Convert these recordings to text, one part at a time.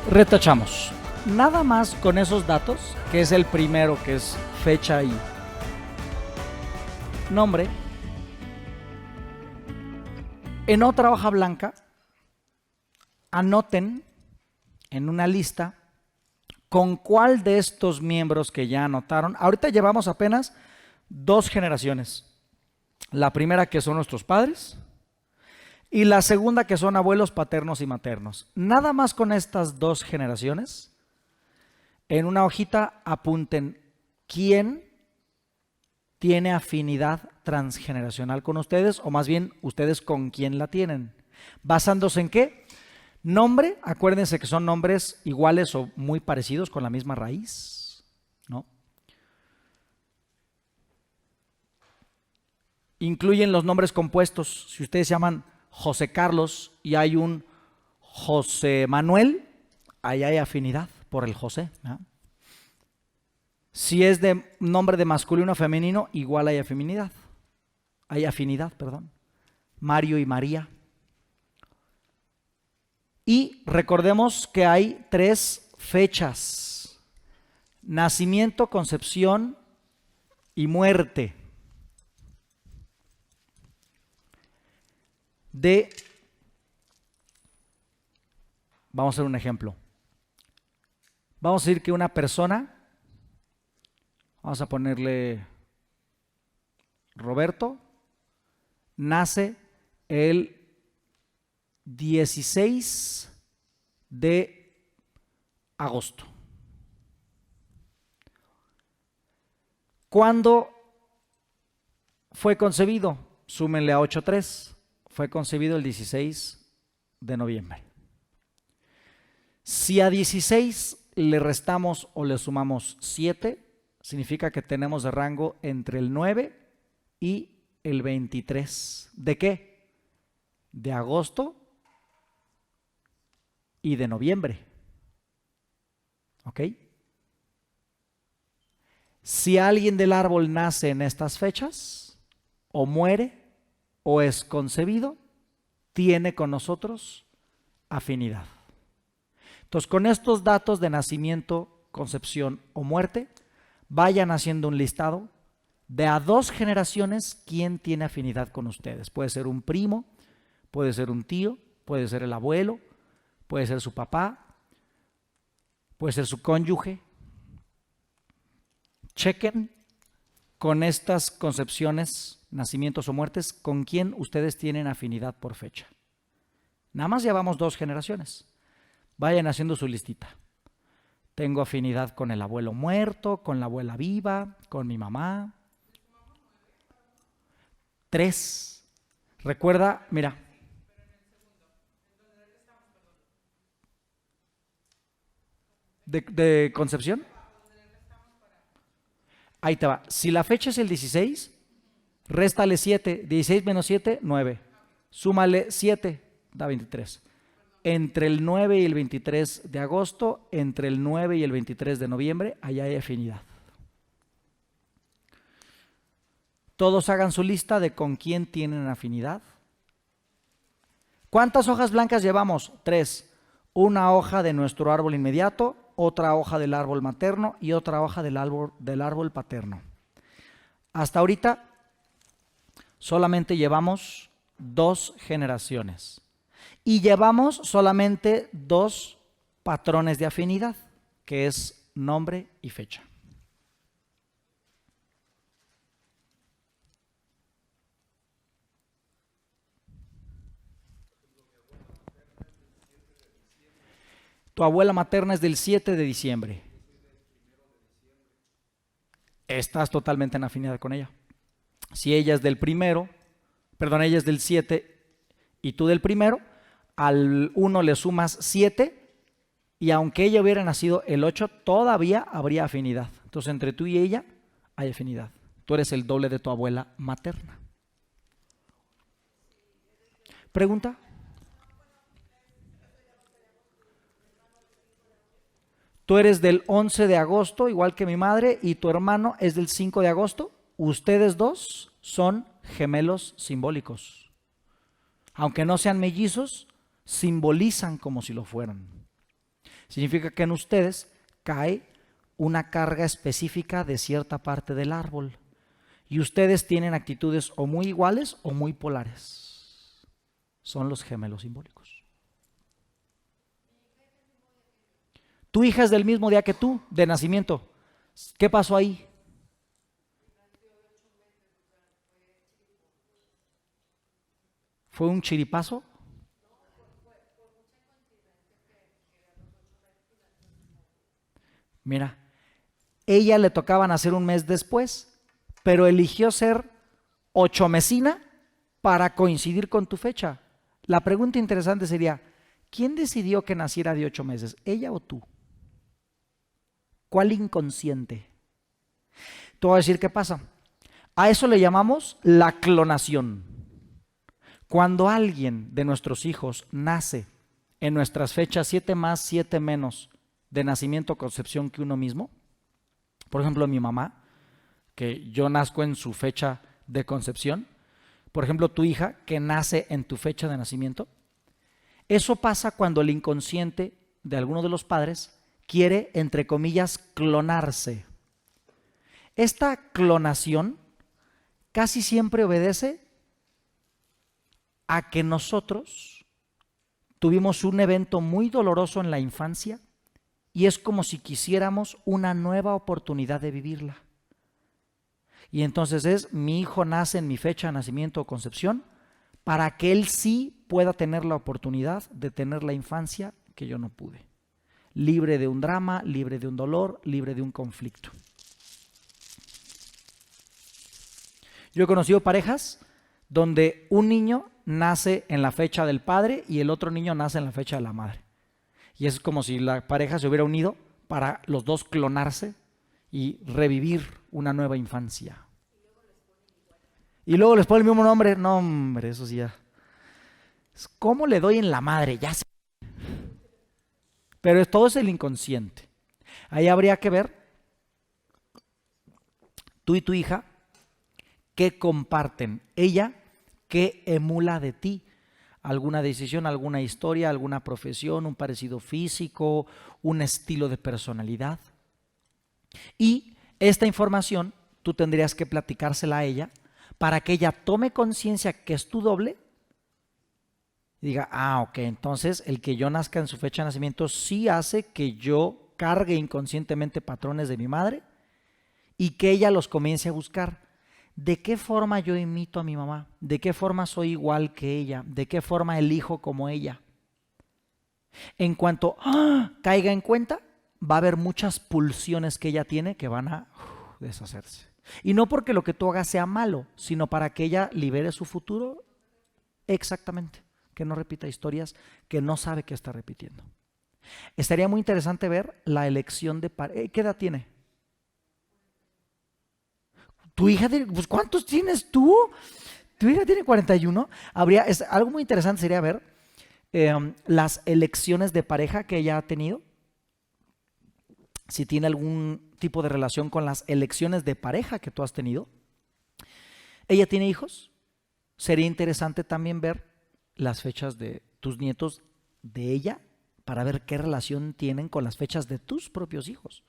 Retachamos. Nada más con esos datos, que es el primero, que es fecha y nombre. En otra hoja blanca, anoten en una lista con cuál de estos miembros que ya anotaron. Ahorita llevamos apenas 2 generaciones. La primera, que son nuestros padres, y la segunda, que son abuelos paternos y maternos. Nada más con estas 2 generaciones, en una hojita apunten quién tiene afinidad transgeneracional con ustedes, o más bien ustedes con quién la tienen. ¿Basándose en qué? Nombre, acuérdense que son nombres iguales o muy parecidos con la misma raíz, ¿no? Incluyen los nombres compuestos. Si ustedes se llaman José Carlos y hay un José Manuel, ahí hay afinidad por el José, ¿no? Si es de nombre de masculino o femenino, igual hay afinidad. Mario y María. Y recordemos que hay 3 fechas: nacimiento, concepción y muerte. Vamos a hacer un ejemplo. Vamos a decir que una persona, vamos a ponerle Roberto, nace el 16 de agosto. ¿Cuándo fue concebido? Súmenle a 8:3. Fue concebido el 16 de noviembre. Si a 16 le restamos o le sumamos 7, significa que tenemos de rango entre el 9 y el 23. ¿De qué? De agosto y de noviembre. ¿Ok? Si alguien del árbol nace en estas fechas, o muere, o es concebido, tiene con nosotros afinidad. Entonces, con estos datos de nacimiento, concepción o muerte, vayan haciendo un listado de a 2 generaciones quién tiene afinidad con ustedes. Puede ser un primo, puede ser un tío, puede ser el abuelo, puede ser su papá, puede ser su cónyuge. Chequen con estas concepciones, nacimientos o muertes, con quién ustedes tienen afinidad por fecha. Nada más llevamos 2 generaciones. Vayan haciendo su listita. Tengo afinidad con el abuelo muerto, con la abuela viva, con mi mamá. 3. Recuerda, mira. ¿De concepción? Ahí te va. Si la fecha es el 16, réstale 7. 16 menos 7, 9. Súmale 7, da 23. Entre el 9 y el 23 de agosto, entre el 9 y el 23 de noviembre, allá hay afinidad. Todos hagan su lista de con quién tienen afinidad. ¿Cuántas hojas blancas llevamos? 3. Una hoja de nuestro árbol inmediato, otra hoja del árbol materno y otra hoja del árbol paterno. Hasta ahorita solamente llevamos 2 generaciones y llevamos solamente 2 patrones de afinidad, que es nombre y fecha. Tu abuela materna es del 7 de diciembre. Estás totalmente en afinidad con ella. Si ella es del ella es del 7 y tú del primero, al 1 le sumas 7 y aunque ella hubiera nacido el 8, todavía habría afinidad. Entonces, entre tú y ella hay afinidad. Tú eres el doble de tu abuela materna. ¿Pregunta? Tú eres del 11 de agosto, igual que mi madre, y tu hermano es del 5 de agosto. Ustedes 2 son gemelos simbólicos. Aunque no sean mellizos, simbolizan como si lo fueran. Significa que en ustedes cae una carga específica de cierta parte del árbol. Y ustedes tienen actitudes o muy iguales o muy polares. Son los gemelos simbólicos. Tu hija es del mismo día que tú, de nacimiento. ¿Qué pasó ahí? ¿Fue un chiripazo? Mira, ella le tocaba nacer un mes después, pero eligió ser ochomesina para coincidir con tu fecha. La pregunta interesante sería, ¿quién decidió que naciera de 8 meses? ¿Ella o tú? ¿Cuál inconsciente? Te voy a decir qué pasa. A eso le llamamos la clonación. Cuando alguien de nuestros hijos nace en nuestras fechas 7 más, 7 menos de nacimiento o concepción que uno mismo, por ejemplo mi mamá, que yo nazco en su fecha de concepción, por ejemplo tu hija que nace en tu fecha de nacimiento, eso pasa cuando el inconsciente de alguno de los padres quiere, entre comillas, clonarse. Esta clonación casi siempre obedece a que nosotros tuvimos un evento muy doloroso en la infancia y es como si quisiéramos una nueva oportunidad de vivirla. Y entonces es, mi hijo nace en mi fecha de nacimiento o concepción para que él sí pueda tener la oportunidad de tener la infancia que yo no pude. Libre de un drama, libre de un dolor, libre de un conflicto. Yo he conocido parejas donde un niño nace en la fecha del padre y el otro niño nace en la fecha de la madre. Y es como si la pareja se hubiera unido para los dos clonarse y revivir una nueva infancia. Y luego les pone el mismo nombre. No, hombre, eso sí ya. ¿Cómo le doy en la madre? Ya sé. Pero todo es el inconsciente. Ahí habría que ver, tú y tu hija, qué comparten. Ella, qué emula de ti. Alguna decisión, alguna historia, alguna profesión, un parecido físico, un estilo de personalidad. Y esta información tú tendrías que platicársela a ella para que ella tome conciencia que es tu doble y diga, ok, entonces el que yo nazca en su fecha de nacimiento sí hace que yo cargue inconscientemente patrones de mi madre y que ella los comience a buscar. ¿De qué forma yo imito a mi mamá? ¿De qué forma soy igual que ella? ¿De qué forma elijo como ella? En cuanto caiga en cuenta, va a haber muchas pulsiones que ella tiene que van a deshacerse. Y no porque lo que tú hagas sea malo, sino para que ella libere su futuro. Exactamente. Que no repita historias que no sabe que está repitiendo. Estaría muy interesante ver la elección de pareja. ¿Qué edad tiene? Tu hija tiene, pues ¿cuántos tienes tú? Tu hija tiene 41. Algo muy interesante sería ver las elecciones de pareja que ella ha tenido. Si tiene algún tipo de relación con las elecciones de pareja que tú has tenido. ¿Ella tiene hijos? Sería interesante también ver las fechas de tus nietos de ella para ver qué relación tienen con las fechas de tus propios hijos.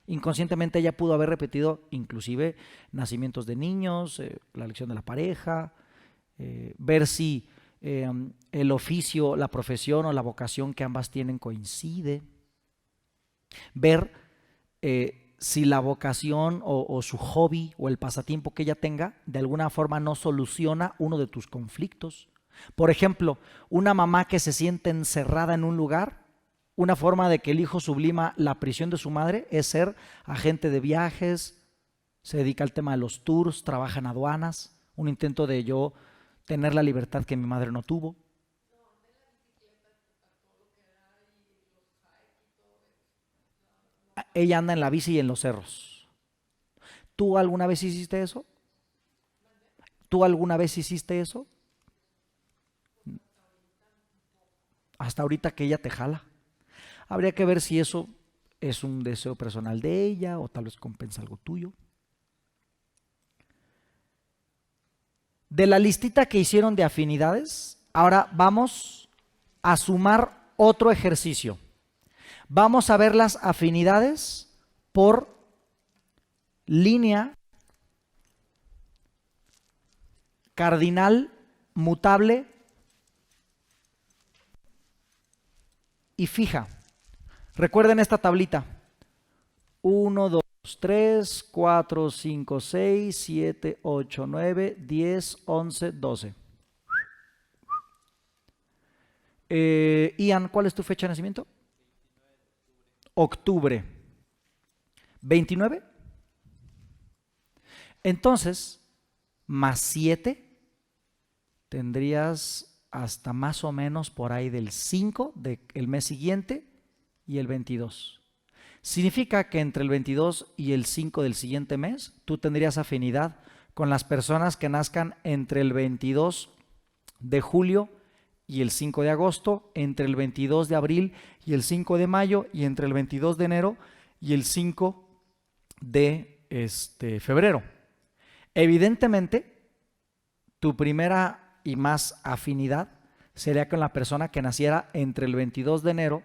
Inconscientemente ella pudo haber repetido inclusive nacimientos de niños, la elección de la pareja, ver si el oficio, la profesión o la vocación que ambas tienen coincide, ver si la vocación o su hobby o el pasatiempo que ella tenga de alguna forma no soluciona uno de tus conflictos. Por ejemplo, una mamá que se siente encerrada en un lugar, una forma de que el hijo sublima la prisión de su madre es ser agente de viajes, se dedica al tema de los tours, trabaja en aduanas, un intento de yo tener la libertad que mi madre no tuvo. Ella anda en la bici y en los cerros. ¿Tú alguna vez hiciste eso? ¿Tú alguna vez hiciste eso? Hasta ahorita que ella te jala. Habría que ver si eso es un deseo personal de ella o tal vez compensa algo tuyo. De la listita que hicieron de afinidades, ahora vamos a sumar otro ejercicio. Vamos a ver las afinidades por línea cardinal, mutable y fija. Recuerden esta tablita. 1, 2, 3, 4, 5, 6, 7, 8, 9, 10, 11, 12. Ian, ¿cuál es tu fecha de nacimiento? Octubre. 29. Entonces, más 7, tendrías hasta más o menos por ahí del 5 del mes siguiente y el 22. Significa que entre el 22 y el 5 del siguiente mes, tú tendrías afinidad con las personas que nazcan entre el 22 de julio y el 5 de agosto, entre el 22 de abril y el 5 de mayo, y entre el 22 de enero y el 5 de febrero. Evidentemente, tu primera y más afinidad sería con la persona que naciera entre el 22 de enero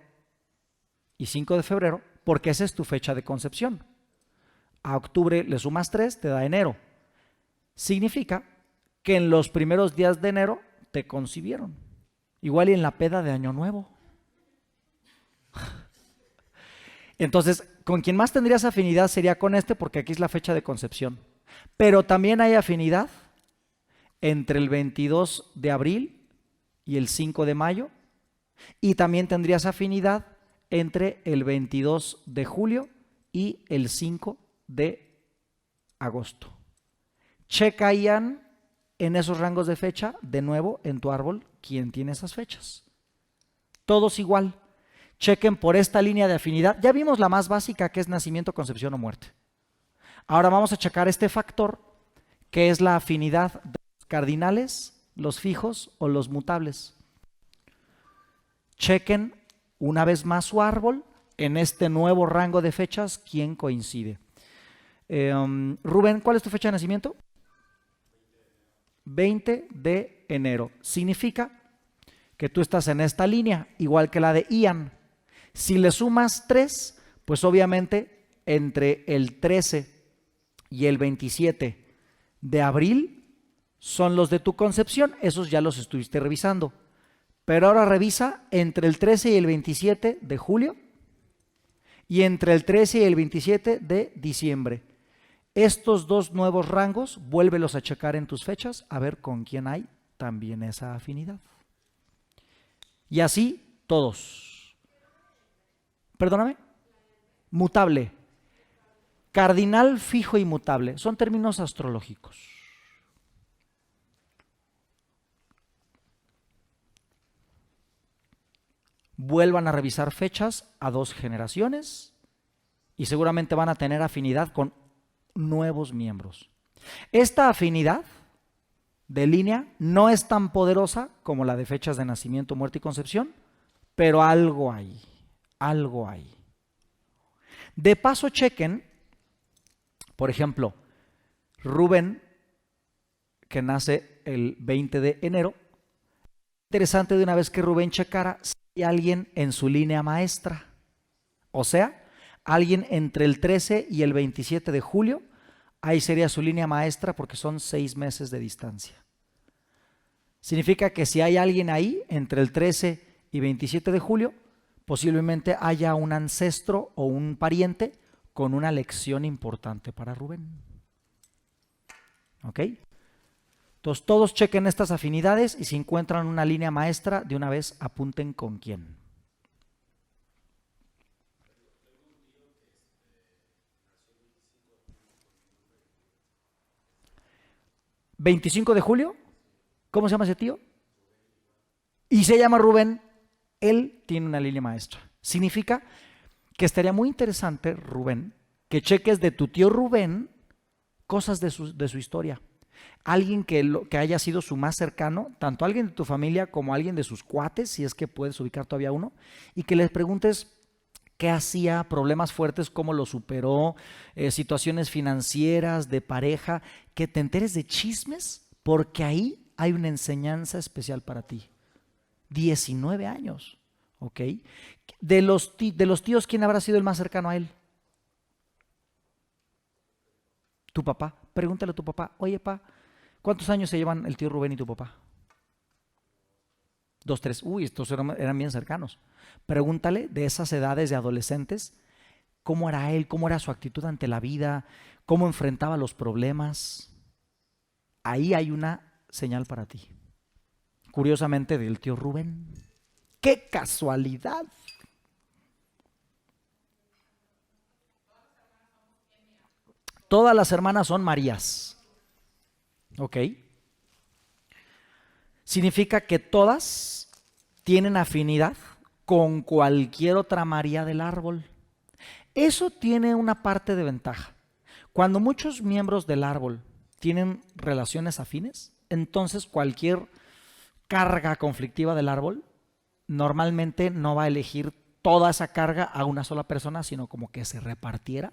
y 5 de febrero, porque esa es tu fecha de concepción. A octubre le sumas 3, te da enero. Significa que en los primeros días de enero te concibieron. Igual y en la peda de Año Nuevo. Entonces, con quien más tendrías afinidad sería con este, porque aquí es la fecha de concepción. Pero también hay afinidad entre el 22 de abril y el 5 de mayo. Y también tendrías afinidad entre el 22 de julio y el 5 de agosto. Checa, Ian, en esos rangos de fecha, de nuevo, en tu árbol, quién tiene esas fechas. Todos igual. Chequen por esta línea de afinidad. Ya vimos la más básica, que es nacimiento, concepción o muerte. Ahora vamos a checar este factor, que es la afinidad de los cardinales, los fijos o los mutables. Chequen una vez más su árbol en este nuevo rango de fechas, quién coincide. Rubén, ¿cuál es tu fecha de nacimiento? 20 de enero. Significa que tú estás en esta línea, igual que la de Ian. Si le sumas 3, pues obviamente entre el 13 y el 27 de abril son los de tu concepción. Esos ya los estuviste revisando. Pero ahora revisa entre el 13 y el 27 de julio y entre el 13 y el 27 de diciembre. Estos dos nuevos rangos, vuélvelos a checar en tus fechas, a ver con quién hay también esa afinidad. Y así todos. Perdóname. Mutable. Cardinal, fijo y mutable. Son términos astrológicos. Vuelvan a revisar fechas a 2 generaciones y seguramente van a tener afinidad con nuevos miembros. Esta afinidad de línea no es tan poderosa como la de fechas de nacimiento, muerte y concepción, pero algo hay, algo hay. De paso, chequen, por ejemplo, Rubén, que nace el 20 de enero. Interesante de una vez que Rubén checara si hay alguien en su línea maestra, o sea, alguien entre el 13 y el 27 de julio, ahí sería su línea maestra porque son 6 meses de distancia. Significa que si hay alguien ahí entre el 13 y 27 de julio, posiblemente haya un ancestro o un pariente con una lección importante para Rubén. ¿Ok? Entonces todos chequen estas afinidades y si encuentran una línea maestra, de una vez apunten con quién. ¿25 de julio? ¿Cómo se llama ese tío? Y se llama Rubén. Él tiene una línea maestra. Significa que estaría muy interesante, Rubén, que cheques de tu tío Rubén cosas de su historia. Alguien que haya sido su más cercano, tanto alguien de tu familia como alguien de sus cuates, si es que puedes ubicar todavía uno, y que les preguntes qué hacía, problemas fuertes, cómo lo superó, situaciones financieras, de pareja, que te enteres de chismes, porque ahí hay una enseñanza especial para ti. 19 años. ¿Ok? De los tíos, ¿quién habrá sido el más cercano a él? Tu papá. Pregúntale a tu papá, oye, pa, ¿cuántos años se llevan el tío Rubén y tu papá? 2, 3. Uy, estos eran bien cercanos. Pregúntale de esas edades de adolescentes, cómo era él, cómo era su actitud ante la vida, cómo enfrentaba los problemas. Ahí hay una señal para ti. Curiosamente, del tío Rubén. ¡Qué casualidad! Todas las hermanas son Marías. ¿Ok? Significa que todas tienen afinidad con cualquier otra María del árbol. Eso tiene una parte de ventaja. Cuando muchos miembros del árbol tienen relaciones afines, entonces cualquier carga conflictiva del árbol normalmente no va a elegir toda esa carga a una sola persona, sino como que se repartiera,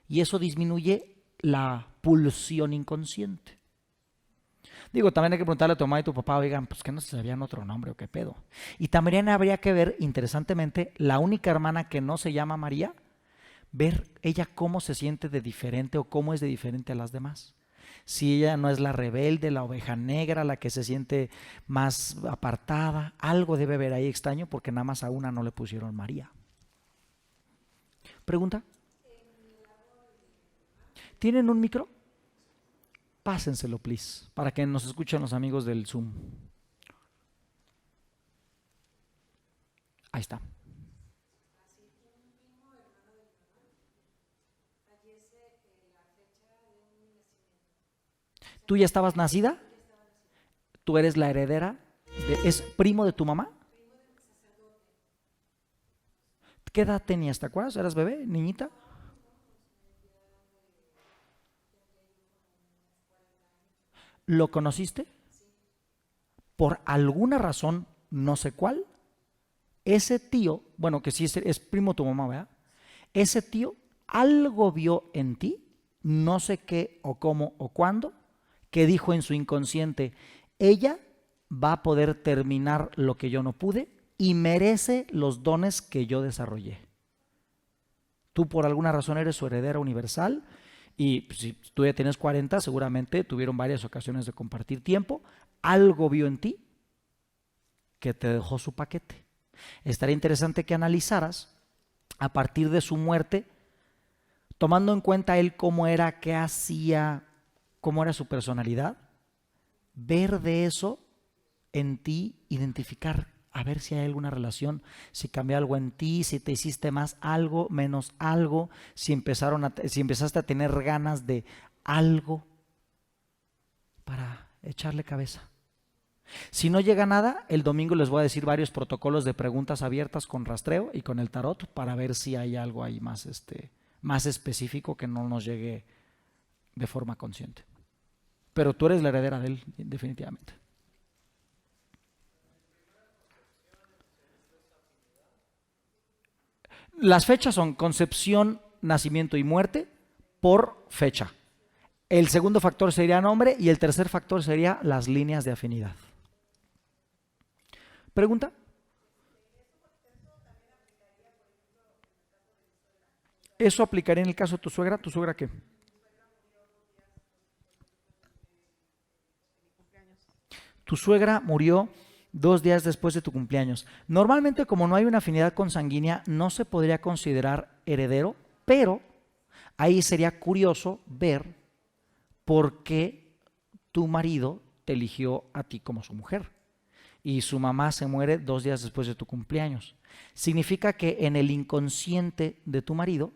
y eso disminuye la pulsión inconsciente. Digo, también hay que preguntarle a tu mamá y tu papá, oigan, pues que no se sabían otro nombre o qué pedo. Y también habría que ver, interesantemente, la única hermana que no se llama María, ver ella cómo se siente de diferente o cómo es de diferente a las demás. Si ella no es la rebelde, la oveja negra, la que se siente más apartada, algo debe haber ahí extraño porque nada más a una no le pusieron María. ¿Pregunta? ¿Tienen un micro? Pásenselo, please, para que nos escuchen los amigos del Zoom. Ahí está. ¿Tú ya estabas nacida? ¿Tú eres la heredera? ¿Es primo de tu mamá? ¿Qué edad tenías? ¿Te acuerdas? ¿Eras bebé, niñita? ¿Lo conociste? Por alguna razón, no sé cuál, ese tío, bueno, que sí es primo de tu mamá, ¿verdad? Ese tío algo vio en ti, no sé qué o cómo o cuándo, que dijo en su inconsciente, ella va a poder terminar lo que yo no pude y merece los dones que yo desarrollé. Tú por alguna razón eres su heredera universal y si tú ya tienes 40, seguramente tuvieron varias ocasiones de compartir tiempo, algo vio en ti que te dejó su paquete. Estaría interesante que analizaras a partir de su muerte, tomando en cuenta él cómo era, qué hacía, cómo era su personalidad, ver de eso en ti, identificar, a ver si hay alguna relación, si cambió algo en ti, si te hiciste más algo, menos algo, si empezaste a tener ganas de algo para echarle cabeza. Si no llega nada, el domingo les voy a decir varios protocolos de preguntas abiertas con rastreo y con el tarot para ver si hay algo ahí más específico que no nos llegue de forma consciente. Pero tú eres la heredera de él, definitivamente. Las fechas son concepción, nacimiento y muerte por fecha. El segundo factor sería nombre y el tercer factor sería las líneas de afinidad. ¿Pregunta? ¿Eso aplicaría en el caso de tu suegra? ¿Tu suegra qué? Tu suegra murió 2 días después de tu cumpleaños. Normalmente, como no hay una afinidad consanguínea, no se podría considerar heredero, pero ahí sería curioso ver por qué tu marido te eligió a ti como su mujer y su mamá se muere 2 días después de tu cumpleaños. Significa que en el inconsciente de tu marido,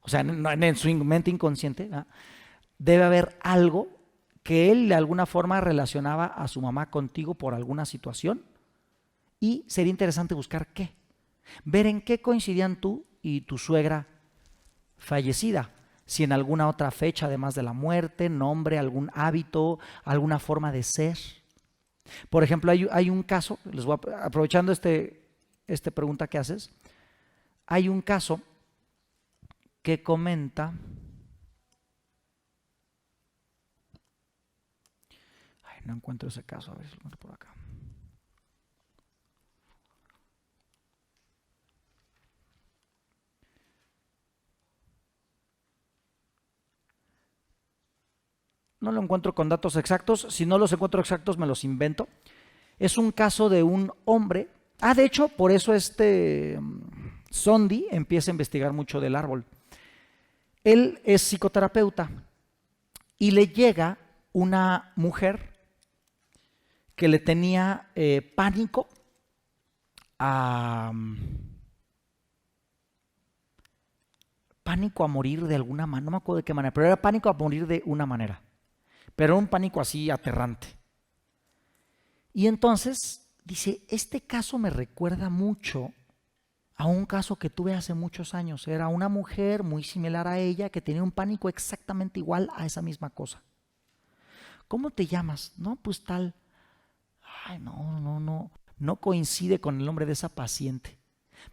o sea, en su mente inconsciente, ¿ah?, debe haber algo que él de alguna forma relacionaba a su mamá contigo por alguna situación y sería interesante buscar qué, ver en qué coincidían tú y tu suegra fallecida, si en alguna otra fecha además de la muerte, nombre, algún hábito, alguna forma de ser. Por ejemplo, hay un caso, aprovechando esta pregunta que haces, hay un caso que comenta, ay, no encuentro ese caso, a ver si lo encuentro por acá. no lo encuentro con datos exactos. Si no los encuentro exactos, me los invento. Es un caso de un hombre. De hecho, por eso Sondi empieza a investigar mucho del árbol. Él es psicoterapeuta y le llega una mujer que le tenía pánico a morir de alguna manera, no me acuerdo de qué manera, pero era pánico a morir de una manera, pero era un pánico así aterrante. Y entonces dice, este caso me recuerda mucho a un caso que tuve hace muchos años. Era una mujer muy similar a ella que tenía un pánico exactamente igual a esa misma cosa. ¿Cómo te llamas? No, pues tal. Ay, no coincide con el nombre de esa paciente.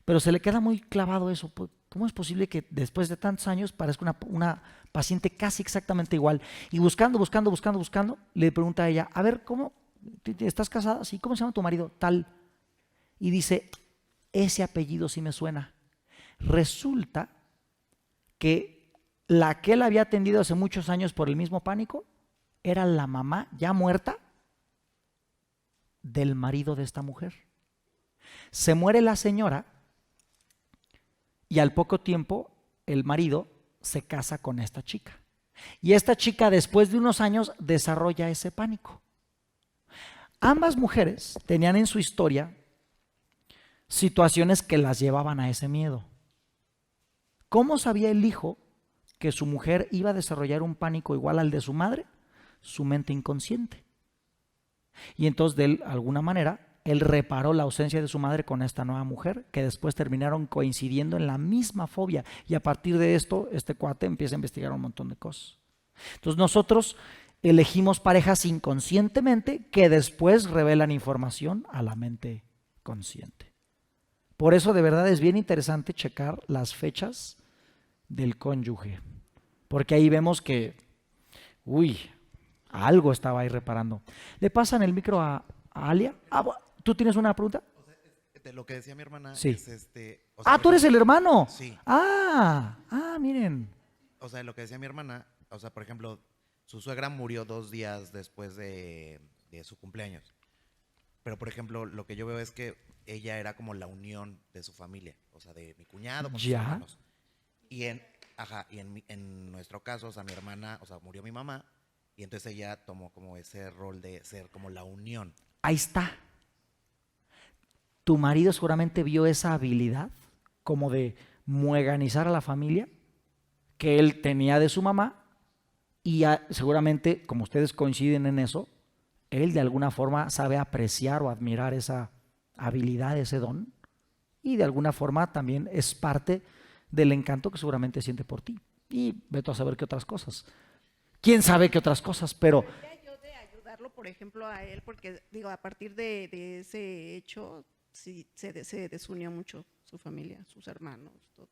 Pero se le queda muy clavado eso. ¿Cómo es posible que después de tantos años parezca una paciente casi exactamente igual? Y buscando, le pregunta a ella, a ver, ¿cómo? ¿Estás casada? Sí, ¿cómo se llama tu marido? Tal. Y dice, ese apellido sí me suena. Resulta que la que él había atendido hace muchos años por el mismo pánico era la mamá ya muerta del marido de esta mujer. Se muere la señora y al poco tiempo el marido se casa con esta chica. Y esta chica después de unos años desarrolla ese pánico. Ambas mujeres tenían en su historia situaciones que las llevaban a ese miedo. ¿Cómo sabía el hijo que su mujer iba a desarrollar un pánico igual al de su madre? Su mente inconsciente. Y entonces de alguna manera él reparó la ausencia de su madre con esta nueva mujer, que después terminaron coincidiendo en la misma fobia. Y a partir de esto, este cuate empieza a investigar un montón de cosas. Entonces nosotros elegimos parejas inconscientemente que después revelan información a la mente consciente. Por eso de verdad es bien interesante checar las fechas del cónyuge, porque ahí vemos que, algo estaba ahí reparando. ¿Le pasan el micro a Alia? ¿Tú tienes una pregunta? O sea, de lo que decía mi hermana Sí. es o sea, ¿Tú eres el hermano? Sí. Miren. O sea, lo que decía mi hermana, o sea, por ejemplo, su suegra murió 2 días después de su cumpleaños. Pero, por ejemplo, lo que yo veo es que ella era como la unión de su familia, o sea, de mi cuñado con sus Ya. hermanos. Y en nuestro caso, o sea, mi hermana, o sea, murió mi mamá, y entonces ella tomó como ese rol de ser como la unión. Ahí está. Tu marido seguramente vio esa habilidad como de mueganizar a la familia que él tenía de su mamá y seguramente, como ustedes coinciden en eso, él de alguna forma sabe apreciar o admirar esa habilidad, ese don, y de alguna forma también es parte del encanto que seguramente siente por ti. Y vete a saber qué otras cosas. ¿Quién sabe qué otras cosas? Pero Yo de ayudarlo, por ejemplo, a él, porque digo, a partir de ese hecho, sí se desunió mucho su familia, sus hermanos, todo.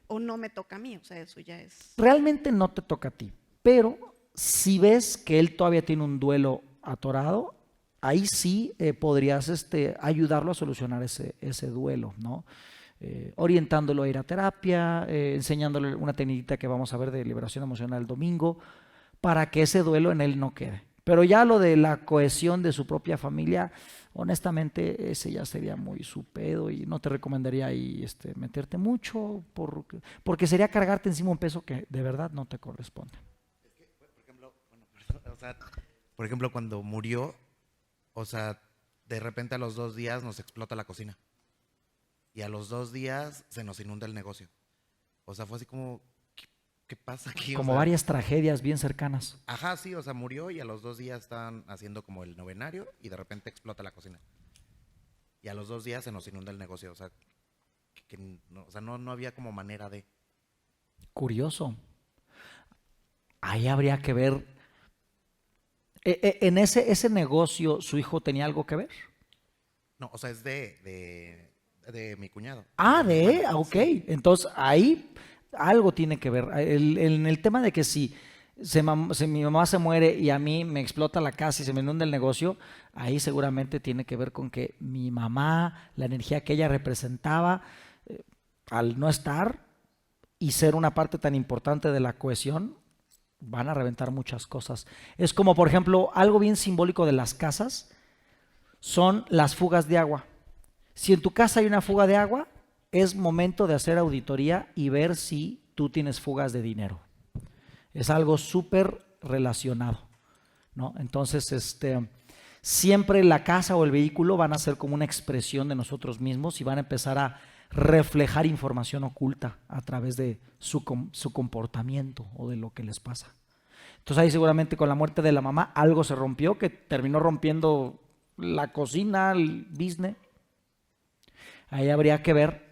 O no me toca a mí, o sea, eso ya es. realmente no te toca a ti, pero si ves que él todavía tiene un duelo atorado, ahí sí podrías ayudarlo a solucionar ese duelo, ¿no? Orientándolo a ir a terapia, enseñándole una técnica que vamos a ver de liberación emocional el domingo, para que ese duelo en él no quede. Pero ya lo de la cohesión de su propia familia, honestamente, ese ya sería muy su pedo y no te recomendaría ahí meterte mucho, porque sería cargarte encima un peso que de verdad no te corresponde. Es que, por ejemplo, o sea, por ejemplo, cuando murió, o sea, de repente a los 2 días nos explota la cocina. Y a los 2 días se nos inunda el negocio. O sea, fue así como, ¿qué pasa aquí? Como varias tragedias bien cercanas. Ajá, sí, o sea, murió y a los 2 días estaban haciendo como el novenario y de repente explota la cocina. Y a los 2 días se nos inunda el negocio. O sea, no había como manera de. Curioso. Ahí habría que ver. ¿En ese negocio su hijo tenía algo que ver? No, o sea, es de mi cuñado. Ok. Sí. Entonces ahí algo tiene que ver. En el tema de que si mi mamá se muere y a mí me explota la casa y se me inunda el negocio, ahí seguramente tiene que ver con que mi mamá, la energía que ella representaba, al no estar y ser una parte tan importante de la cohesión, van a reventar muchas cosas. Es como, por ejemplo, algo bien simbólico de las casas son las fugas de agua. Si en tu casa hay una fuga de agua, es momento de hacer auditoría y ver si tú tienes fugas de dinero. Es algo súper relacionado, ¿no? Entonces, siempre la casa o el vehículo van a ser como una expresión de nosotros mismos y van a empezar a reflejar información oculta a través de su comportamiento o de lo que les pasa. Entonces ahí seguramente con la muerte de la mamá algo se rompió que terminó rompiendo la cocina, el business. Ahí habría que ver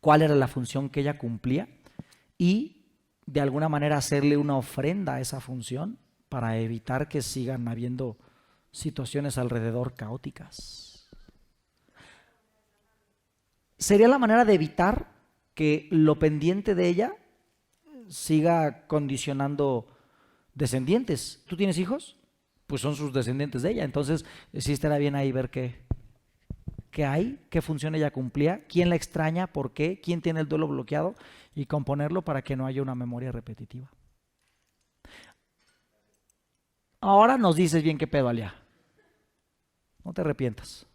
cuál era la función que ella cumplía y de alguna manera hacerle una ofrenda a esa función para evitar que sigan habiendo situaciones alrededor caóticas. Sería la manera de evitar que lo pendiente de ella siga condicionando descendientes. ¿Tú tienes hijos? Pues son sus descendientes de ella. Entonces, sí estará bien ahí ver qué hay, qué función ella cumplía, quién la extraña, por qué, quién tiene el duelo bloqueado y componerlo para que no haya una memoria repetitiva. Ahora nos dices bien qué pedo, Alia. No te arrepientas.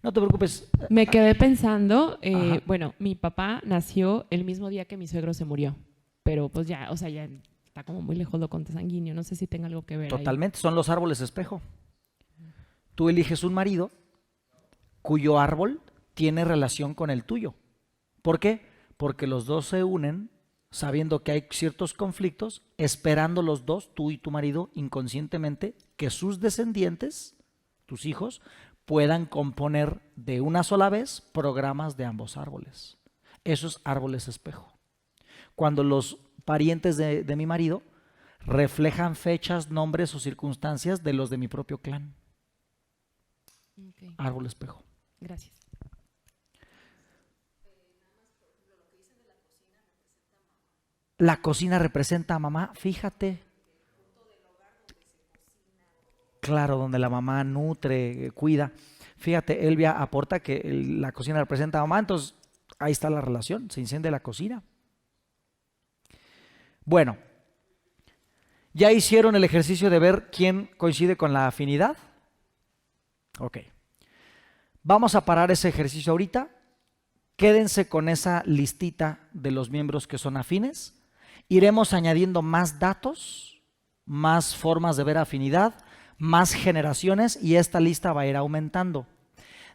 No te preocupes. Me quedé pensando, Ajá. bueno, mi papá nació el mismo día que mi suegro se murió, pero pues ya, o sea, ya está como muy lejos lo consanguíneo, no sé si tenga algo que ver Totalmente, son los árboles espejo. Tú eliges un marido cuyo árbol tiene relación con el tuyo. ¿Por qué? Porque los dos se unen sabiendo que hay ciertos conflictos, esperando los dos, tú y tu marido, inconscientemente, que sus descendientes, tus hijos, puedan componer de una sola vez programas de ambos árboles. Esos árboles espejo. Cuando los parientes de mi marido reflejan fechas, nombres o circunstancias de los de mi propio clan. ahí. Ok, Árbol espejo. gracias. La cocina representa a mamá, fíjate. Claro, donde la mamá nutre, cuida. Fíjate, Elvia aporta que la cocina representa a mamá, entonces ahí está la relación, se incendia la cocina. Bueno, ¿ya hicieron el ejercicio de ver quién coincide con la afinidad? Ok. Vamos a parar ese ejercicio ahorita. Quédense con esa listita de los miembros que son afines. Iremos añadiendo más datos, más formas de ver afinidad, más generaciones y esta lista va a ir aumentando.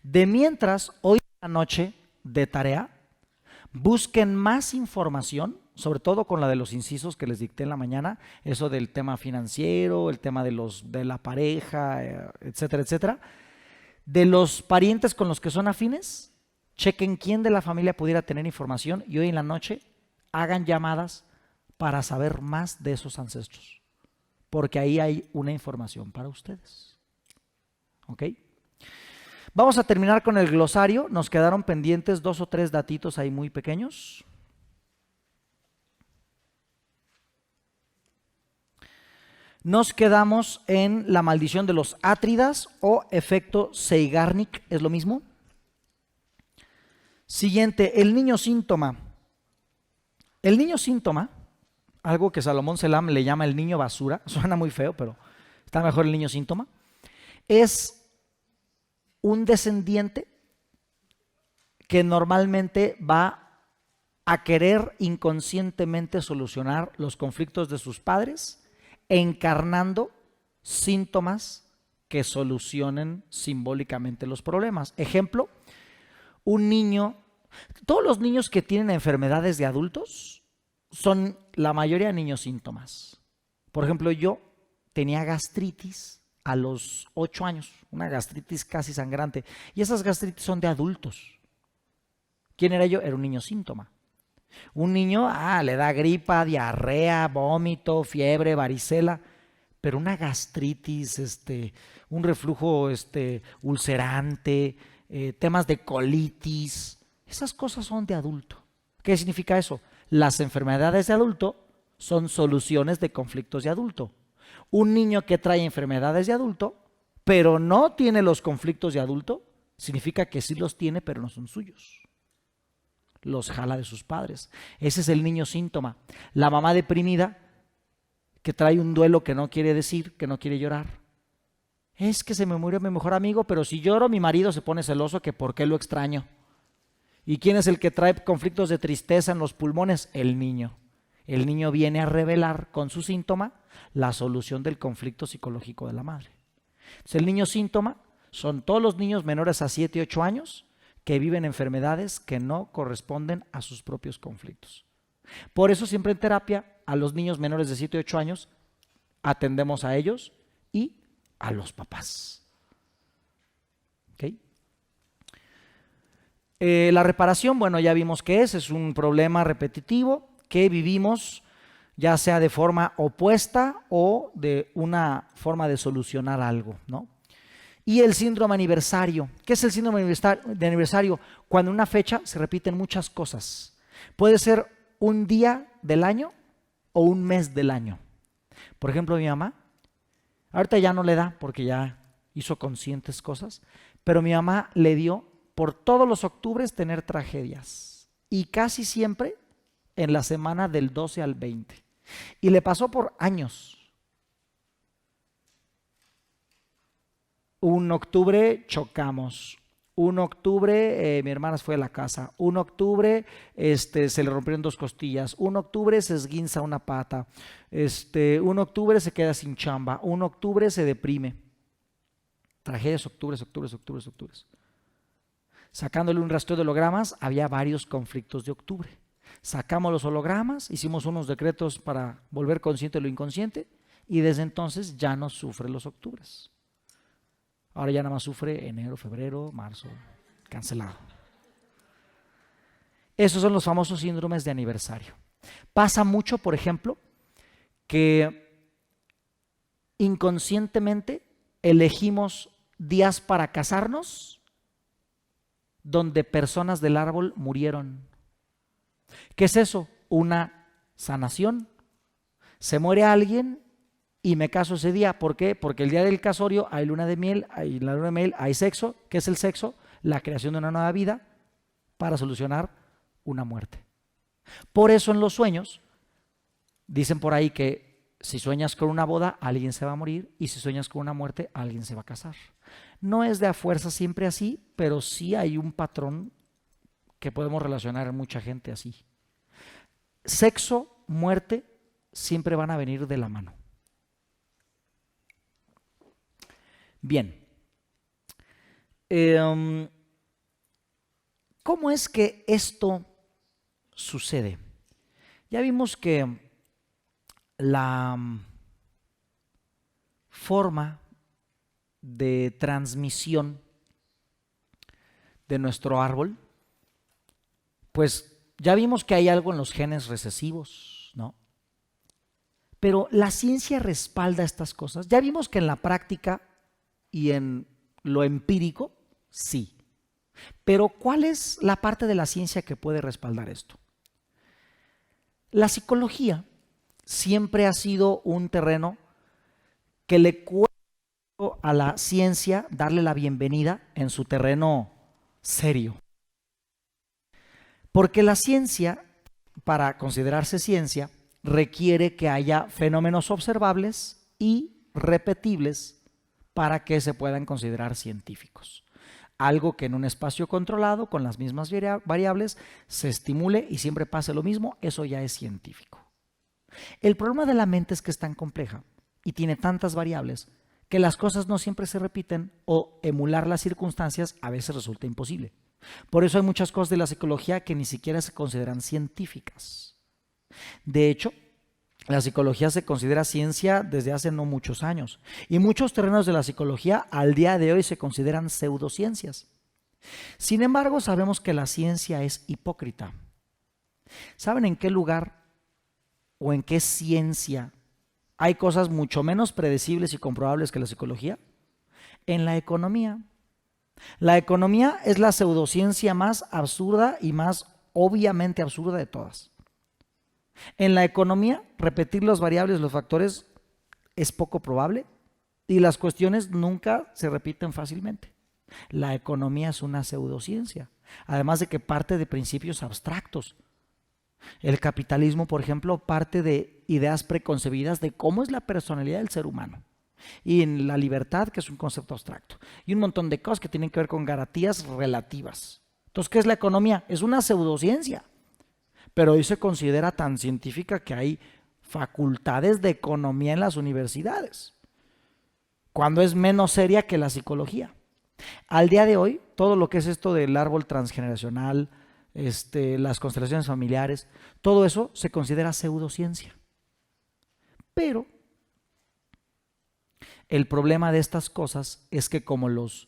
De mientras, hoy en la noche de tarea, busquen más información, sobre todo con la de los incisos que les dicté en la mañana, eso del tema financiero, el tema de la pareja, etcétera, etcétera. De los parientes con los que son afines, chequen quién de la familia pudiera tener información y hoy en la noche hagan llamadas para saber más de esos ancestros, porque ahí hay una información para ustedes. ¿Ok? Vamos a terminar con el glosario. Nos quedaron pendientes 2 o 3 datitos ahí muy pequeños. Nos quedamos en la maldición de los Átridas o efecto Zeigarnik, ¿es lo mismo? Siguiente, el niño síntoma. El niño síntoma, algo que Salomón Selam le llama el niño basura, suena muy feo, pero está mejor el niño síntoma, es un descendiente que normalmente va a querer inconscientemente solucionar los conflictos de sus padres, encarnando síntomas que solucionen simbólicamente los problemas. Ejemplo, un niño, todos los niños que tienen enfermedades de adultos son la mayoría niños síntomas. Por ejemplo, yo tenía gastritis a los 8 años, una gastritis casi sangrante, y esas gastritis son de adultos. ¿Quién era yo? Era un niño síntoma. Un niño, le da gripa, diarrea, vómito, fiebre, varicela, pero una gastritis, un reflujo ulcerante, temas de colitis, esas cosas son de adulto. ¿Qué significa eso? Las enfermedades de adulto son soluciones de conflictos de adulto. Un niño que trae enfermedades de adulto, pero no tiene los conflictos de adulto, significa que sí los tiene, pero no son suyos. los jala de sus padres. Ese es el niño síntoma. La mamá deprimida que trae un duelo que no quiere decir, que no quiere llorar. Es que se me murió mi mejor amigo, pero si lloro mi marido se pone celoso que por qué lo extraño. ¿Y quién es el que trae conflictos de tristeza en los pulmones? El niño. El niño viene a revelar con su síntoma la solución del conflicto psicológico de la madre. Entonces, el niño síntoma son todos los niños menores a 7 y 8 años que viven enfermedades que no corresponden a sus propios conflictos. Por eso siempre en terapia a los niños menores de 7 y 8 años atendemos a ellos y a los papás. ¿Okay? La reparación, bueno, ya vimos que es un problema repetitivo que vivimos ya sea de forma opuesta o de una forma de solucionar algo, ¿no? Y el síndrome aniversario. ¿Qué es el síndrome de aniversario? Cuando en una fecha se repiten muchas cosas. Puede ser un día del año o un mes del año. Por ejemplo, mi mamá, ahorita ya no le da porque ya hizo conscientes cosas, pero mi mamá le dio por todos los octubres tener tragedias y casi siempre en la semana del 12 al 20. Y le pasó por años. Un octubre chocamos. Un octubre mi hermana fue a la casa. Un octubre se le rompieron 2 costillas. Un octubre se esguinza una pata. Un octubre se queda sin chamba. Un octubre se deprime. Tragedias, octubres. Sacándole un rastreo de hologramas, había varios conflictos de octubre. Sacamos los hologramas, hicimos unos decretos para volver consciente lo inconsciente y desde entonces ya no sufre los octubres. Ahora ya nada más sufre enero, febrero, marzo, cancelado. Esos son los famosos síndromes de aniversario. Pasa mucho, por ejemplo, que inconscientemente elegimos días para casarnos donde personas del árbol murieron. ¿Qué es eso? Una sanación. Se muere alguien y me caso ese día. ¿Por qué? Porque el día del casorio hay luna de miel, hay la luna de miel, hay sexo. ¿Qué es el sexo? La creación de una nueva vida para solucionar una muerte. Por eso en los sueños dicen por ahí que si sueñas con una boda, alguien se va a morir y si sueñas con una muerte, alguien se va a casar. No es de a fuerza siempre así, pero sí hay un patrón que podemos relacionar a mucha gente así. Sexo, muerte, siempre van a venir de la mano. Bien. ¿Cómo es que esto sucede? Ya vimos que la forma de transmisión de nuestro árbol, pues ya vimos que hay algo en los genes recesivos, ¿no? Pero la ciencia respalda estas cosas. Ya vimos que en la práctica y en lo empírico, sí. Pero ¿cuál es la parte de la ciencia que puede respaldar esto? La psicología siempre ha sido un terreno que le cuesta a la ciencia darle la bienvenida en su terreno serio. Porque la ciencia, para considerarse ciencia, requiere que haya fenómenos observables y repetibles para que se puedan considerar científicos. Algo que en un espacio controlado, con las mismas variables, se estimule y siempre pase lo mismo, eso ya es científico. El problema de la mente es que es tan compleja y tiene tantas variables que las cosas no siempre se repiten o emular las circunstancias a veces resulta imposible. Por eso hay muchas cosas de la psicología que ni siquiera se consideran científicas. De hecho, la psicología se considera ciencia desde hace no muchos años y muchos terrenos de la psicología al día de hoy se consideran pseudociencias. Sin embargo, sabemos que la ciencia es hipócrita. ¿Saben en qué lugar o en qué ciencia hay cosas mucho menos predecibles y comprobables que la psicología? En la economía. La economía es la pseudociencia más absurda y más obviamente absurda de todas. En la economía, repetir las variables, los factores, es poco probable y las cuestiones nunca se repiten fácilmente. La economía es una pseudociencia. Además de que parte de principios abstractos. El capitalismo, por ejemplo, parte de ideas preconcebidas de cómo es la personalidad del ser humano. Y en la libertad, que es un concepto abstracto. Y un montón de cosas que tienen que ver con garantías relativas. Entonces, ¿qué es la economía? Es una pseudociencia. Pero hoy se considera tan científica que hay facultades de economía en las universidades, cuando es menos seria que la psicología. Al día de hoy, todo lo que es esto del árbol transgeneracional, las constelaciones familiares, todo eso se considera pseudociencia. Pero el problema de estas cosas es que como los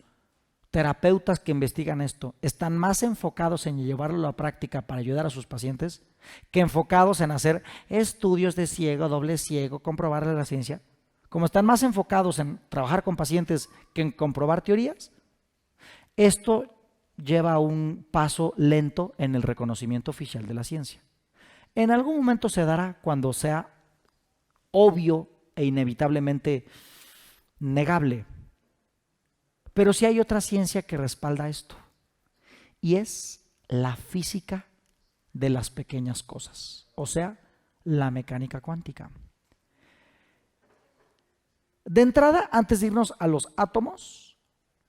terapeutas que investigan esto están más enfocados en llevarlo a la práctica para ayudar a sus pacientes que enfocados en hacer estudios de ciego, doble ciego, comprobarle la ciencia, como están más enfocados en trabajar con pacientes que en comprobar teorías, esto lleva a un paso lento en el reconocimiento oficial de la ciencia. En algún momento se dará cuando sea obvio e inevitablemente negable. Pero sí hay otra ciencia que respalda esto, y es la física de las pequeñas cosas, o sea, la mecánica cuántica. De entrada, antes de irnos a los átomos,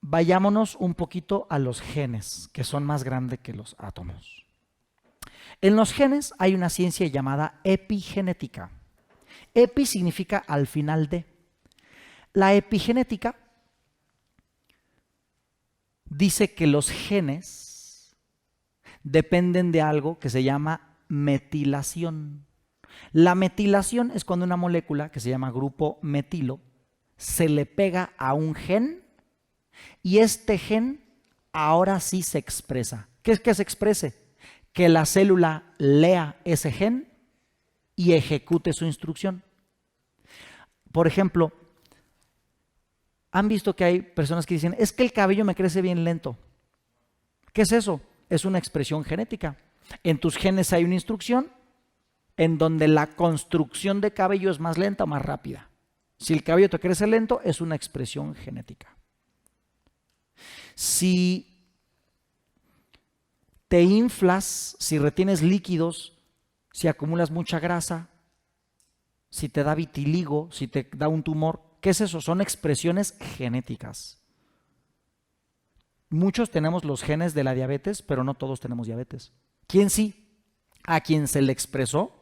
vayámonos un poquito a los genes, que son más grandes que los átomos. En los genes hay una ciencia llamada epigenética. Epi significa al final de. La epigenética dice que los genes dependen de algo que se llama metilación. La metilación es cuando una molécula que se llama grupo metilo se le pega a un gen y este gen ahora sí se expresa. ¿Qué es que se exprese? Que la célula lea ese gen y ejecute su instrucción. Por ejemplo, ¿han visto que hay personas que dicen, es que el cabello me crece bien lento? ¿Qué es eso? Es una expresión genética. En tus genes hay una instrucción en donde la construcción de cabello es más lenta o más rápida. Si el cabello te crece lento, es una expresión genética. Si te inflas, si retienes líquidos, si acumulas mucha grasa, si te da vitiligo, si te da un tumor, ¿qué es eso? Son expresiones genéticas. Muchos tenemos los genes de la diabetes, pero no todos tenemos diabetes. ¿Quién sí? A quien se le expresó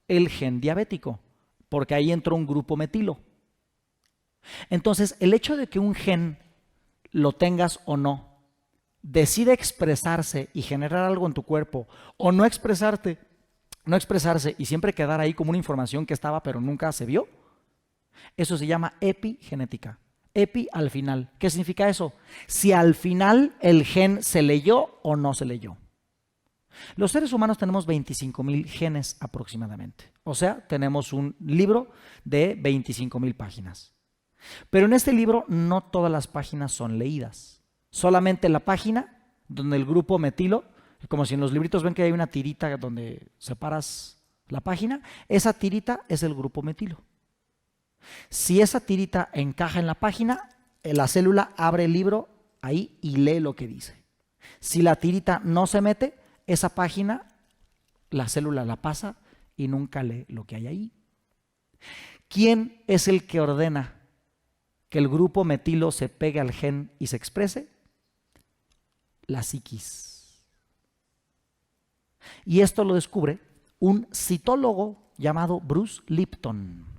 el gen diabético, porque ahí entró un grupo metilo. Entonces, el hecho de que un gen lo tengas o no, decide expresarse y generar algo en tu cuerpo, o no expresarse y siempre quedar ahí como una información que estaba pero nunca se vio, eso se llama epigenética. Epi al final. ¿Qué significa eso? Si al final el gen se leyó o no se leyó. Los seres humanos tenemos 25,000 genes aproximadamente. O sea, tenemos un libro de 25,000 páginas. Pero en este libro no todas las páginas son leídas. Solamente la página donde el grupo metilo, como si en los libritos ven que hay una tirita donde separas la página, esa tirita es el grupo metilo. Si esa tirita encaja en la página, la célula abre el libro ahí y lee lo que dice. Si la tirita no se mete, esa página, la célula la pasa y nunca lee lo que hay ahí. ¿Quién es el que ordena que el grupo metilo se pegue al gen y se exprese? La psiquis. Y esto lo descubre un citólogo llamado Bruce Lipton.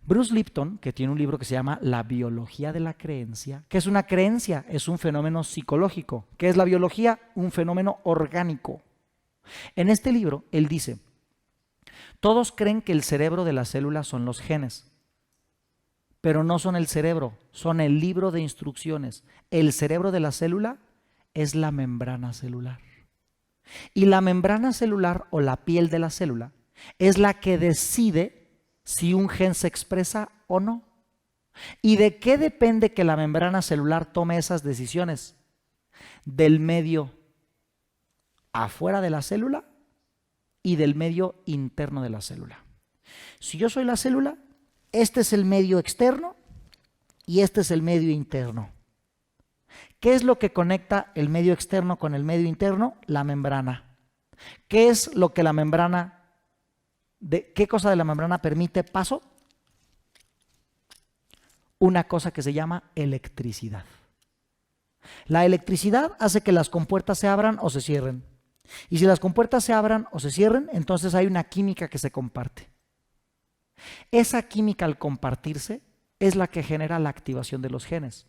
Bruce Lipton, que tiene un libro que se llama La biología de la creencia. ¿Qué es una creencia? Es un fenómeno psicológico. ¿Qué es la biología? Un fenómeno orgánico. En este libro, él dice, todos creen que el cerebro de la célula son los genes, pero no son el cerebro, son el libro de instrucciones. El cerebro de la célula es la membrana celular. Y la membrana celular o la piel de la célula es la que decide si un gen se expresa o no. ¿Y de qué depende que la membrana celular tome esas decisiones? Del medio afuera de la célula y del medio interno de la célula. Si yo soy la célula, este es el medio externo y este es el medio interno. ¿Qué es lo que conecta el medio externo con el medio interno? La membrana. ¿Qué es lo que la membrana, qué cosa de la membrana permite paso? Una cosa que se llama electricidad. La electricidad hace que las compuertas se abran o se cierren. Y si las compuertas se abran o se cierren, entonces hay una química que se comparte. Esa química, al compartirse, es la que genera la activación de los genes.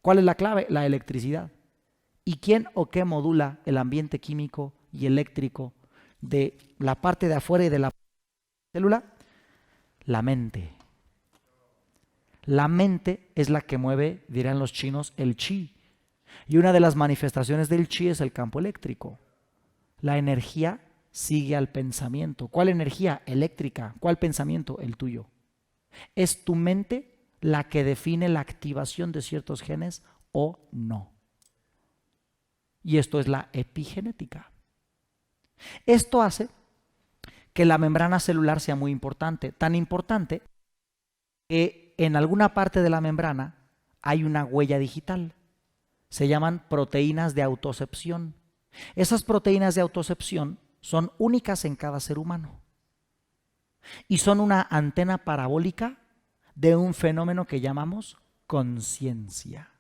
¿Cuál es la clave? La electricidad. ¿Y quién o qué modula el ambiente químico y eléctrico de la parte de afuera y de la célula? La mente. La mente es la que mueve, dirán los chinos, el chi. Y una de las manifestaciones del chi es el campo eléctrico. La energía sigue al pensamiento. ¿Cuál energía? Eléctrica. ¿Cuál pensamiento? El tuyo. Es tu mente la que define la activación de ciertos genes o no. Y esto es la epigenética. Esto hace que la membrana celular sea muy importante. Tan importante que en alguna parte de la membrana hay una huella digital. Se llaman proteínas de autocepción. Esas proteínas de autocepción son únicas en cada ser humano y son una antena parabólica de un fenómeno que llamamos conciencia.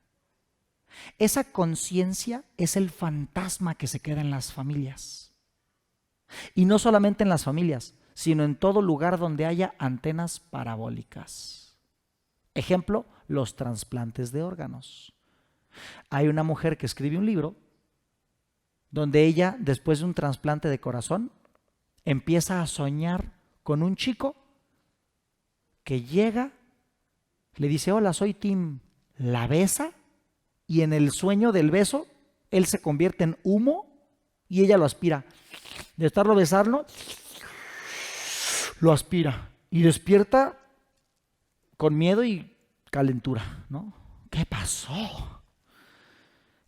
Esa conciencia es el fantasma que se queda en las familias. Y no solamente en las familias, sino en todo lugar donde haya antenas parabólicas. Ejemplo, los trasplantes de órganos. Hay una mujer que escribe un libro donde ella, después de un trasplante de corazón, empieza a soñar con un chico que llega, le dice: hola, soy Tim, la besa, y en el sueño del beso, él se convierte en humo y ella lo aspira. De estarlo besando, lo aspira y despierta con miedo y calentura, ¿no? ¿Qué pasó?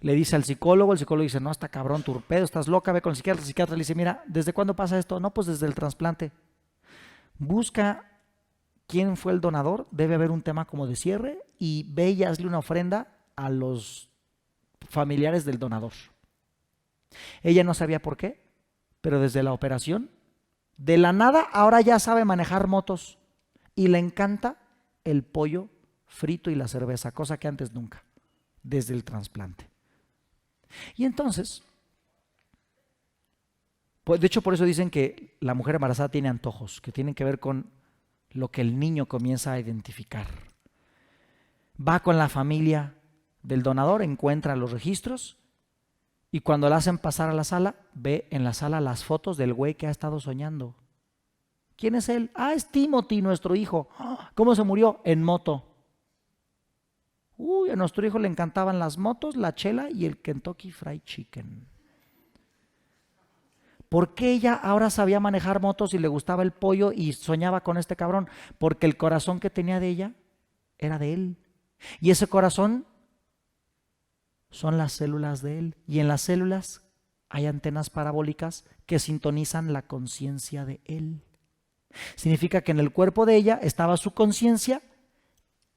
Le dice al psicólogo, el psicólogo dice: no, está cabrón, tu pedo, estás loca, ve con el psiquiatra le dice: mira, ¿desde cuándo pasa esto? No, pues desde el trasplante. Busca quién fue el donador, debe haber un tema como de cierre, y ve y hazle una ofrenda a los familiares del donador. Ella no sabía por qué, pero desde la operación, de la nada, ahora ya sabe manejar motos y le encanta el pollo frito y la cerveza, cosa que antes nunca, desde el trasplante. Y entonces, pues de hecho por eso dicen que la mujer embarazada tiene antojos, que tienen que ver con lo que el niño comienza a identificar. Va con la familia del donador, encuentra los registros y cuando la hacen pasar a la sala, ve en la sala las fotos del güey que ha estado soñando. ¿Quién es él? Ah, es Timothy, nuestro hijo. ¿Cómo se murió? En moto. Uy, a nuestro hijo le encantaban las motos, la chela y el Kentucky Fried Chicken. ¿Por qué ella ahora sabía manejar motos y le gustaba el pollo y soñaba con este cabrón? Porque el corazón que tenía de ella era de él. Y ese corazón son las células de él. Y en las células hay antenas parabólicas que sintonizan la conciencia de él. Significa que en el cuerpo de ella estaba su conciencia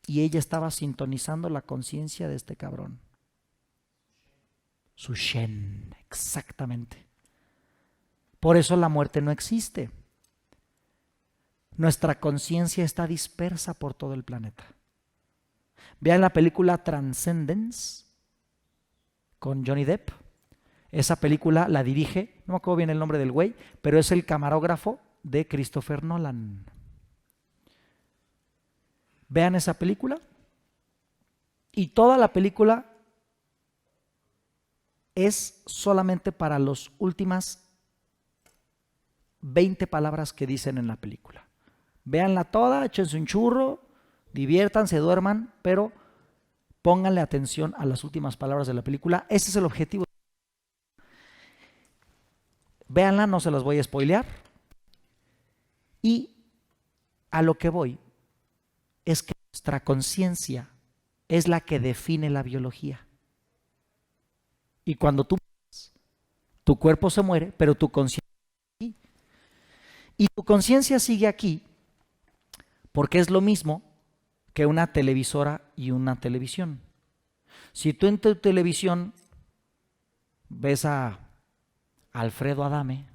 y ella estaba sintonizando la conciencia de este cabrón. Su Shen, exactamente. Por eso la muerte no existe. Nuestra conciencia está dispersa por todo el planeta. Vean la película Transcendence con Johnny Depp. Esa película la dirige, no me acuerdo bien el nombre del güey, pero es el camarógrafo de Christopher Nolan. Vean esa película y toda la película es solamente para las últimas 20 palabras que dicen en la película. Véanla toda, échense un churro, diviértanse, duerman, pero pónganle atención a las últimas palabras de la película. Ese es el objetivo. Véanla, no se las voy a spoilear. Y a lo que voy es que nuestra conciencia es la que define la biología. Y cuando tú mueres, tu cuerpo se muere, pero tu conciencia sigue aquí. Y tu conciencia sigue aquí porque es lo mismo que una televisora y una televisión. Si tú en tu televisión ves a Alfredo Adame,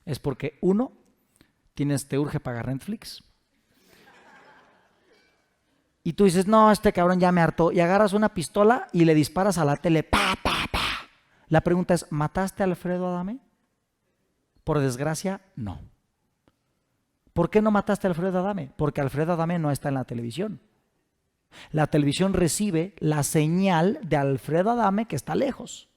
es porque uno, te urge pagar Netflix. Y tú dices, no, este cabrón ya me hartó. Y agarras una pistola y le disparas a la tele. ¡Pa, pa, pa! La pregunta es, ¿mataste a Alfredo Adame? Por desgracia, no. ¿Por qué no mataste a Alfredo Adame? Porque Alfredo Adame no está en la televisión. La televisión recibe la señal de Alfredo Adame que está lejos.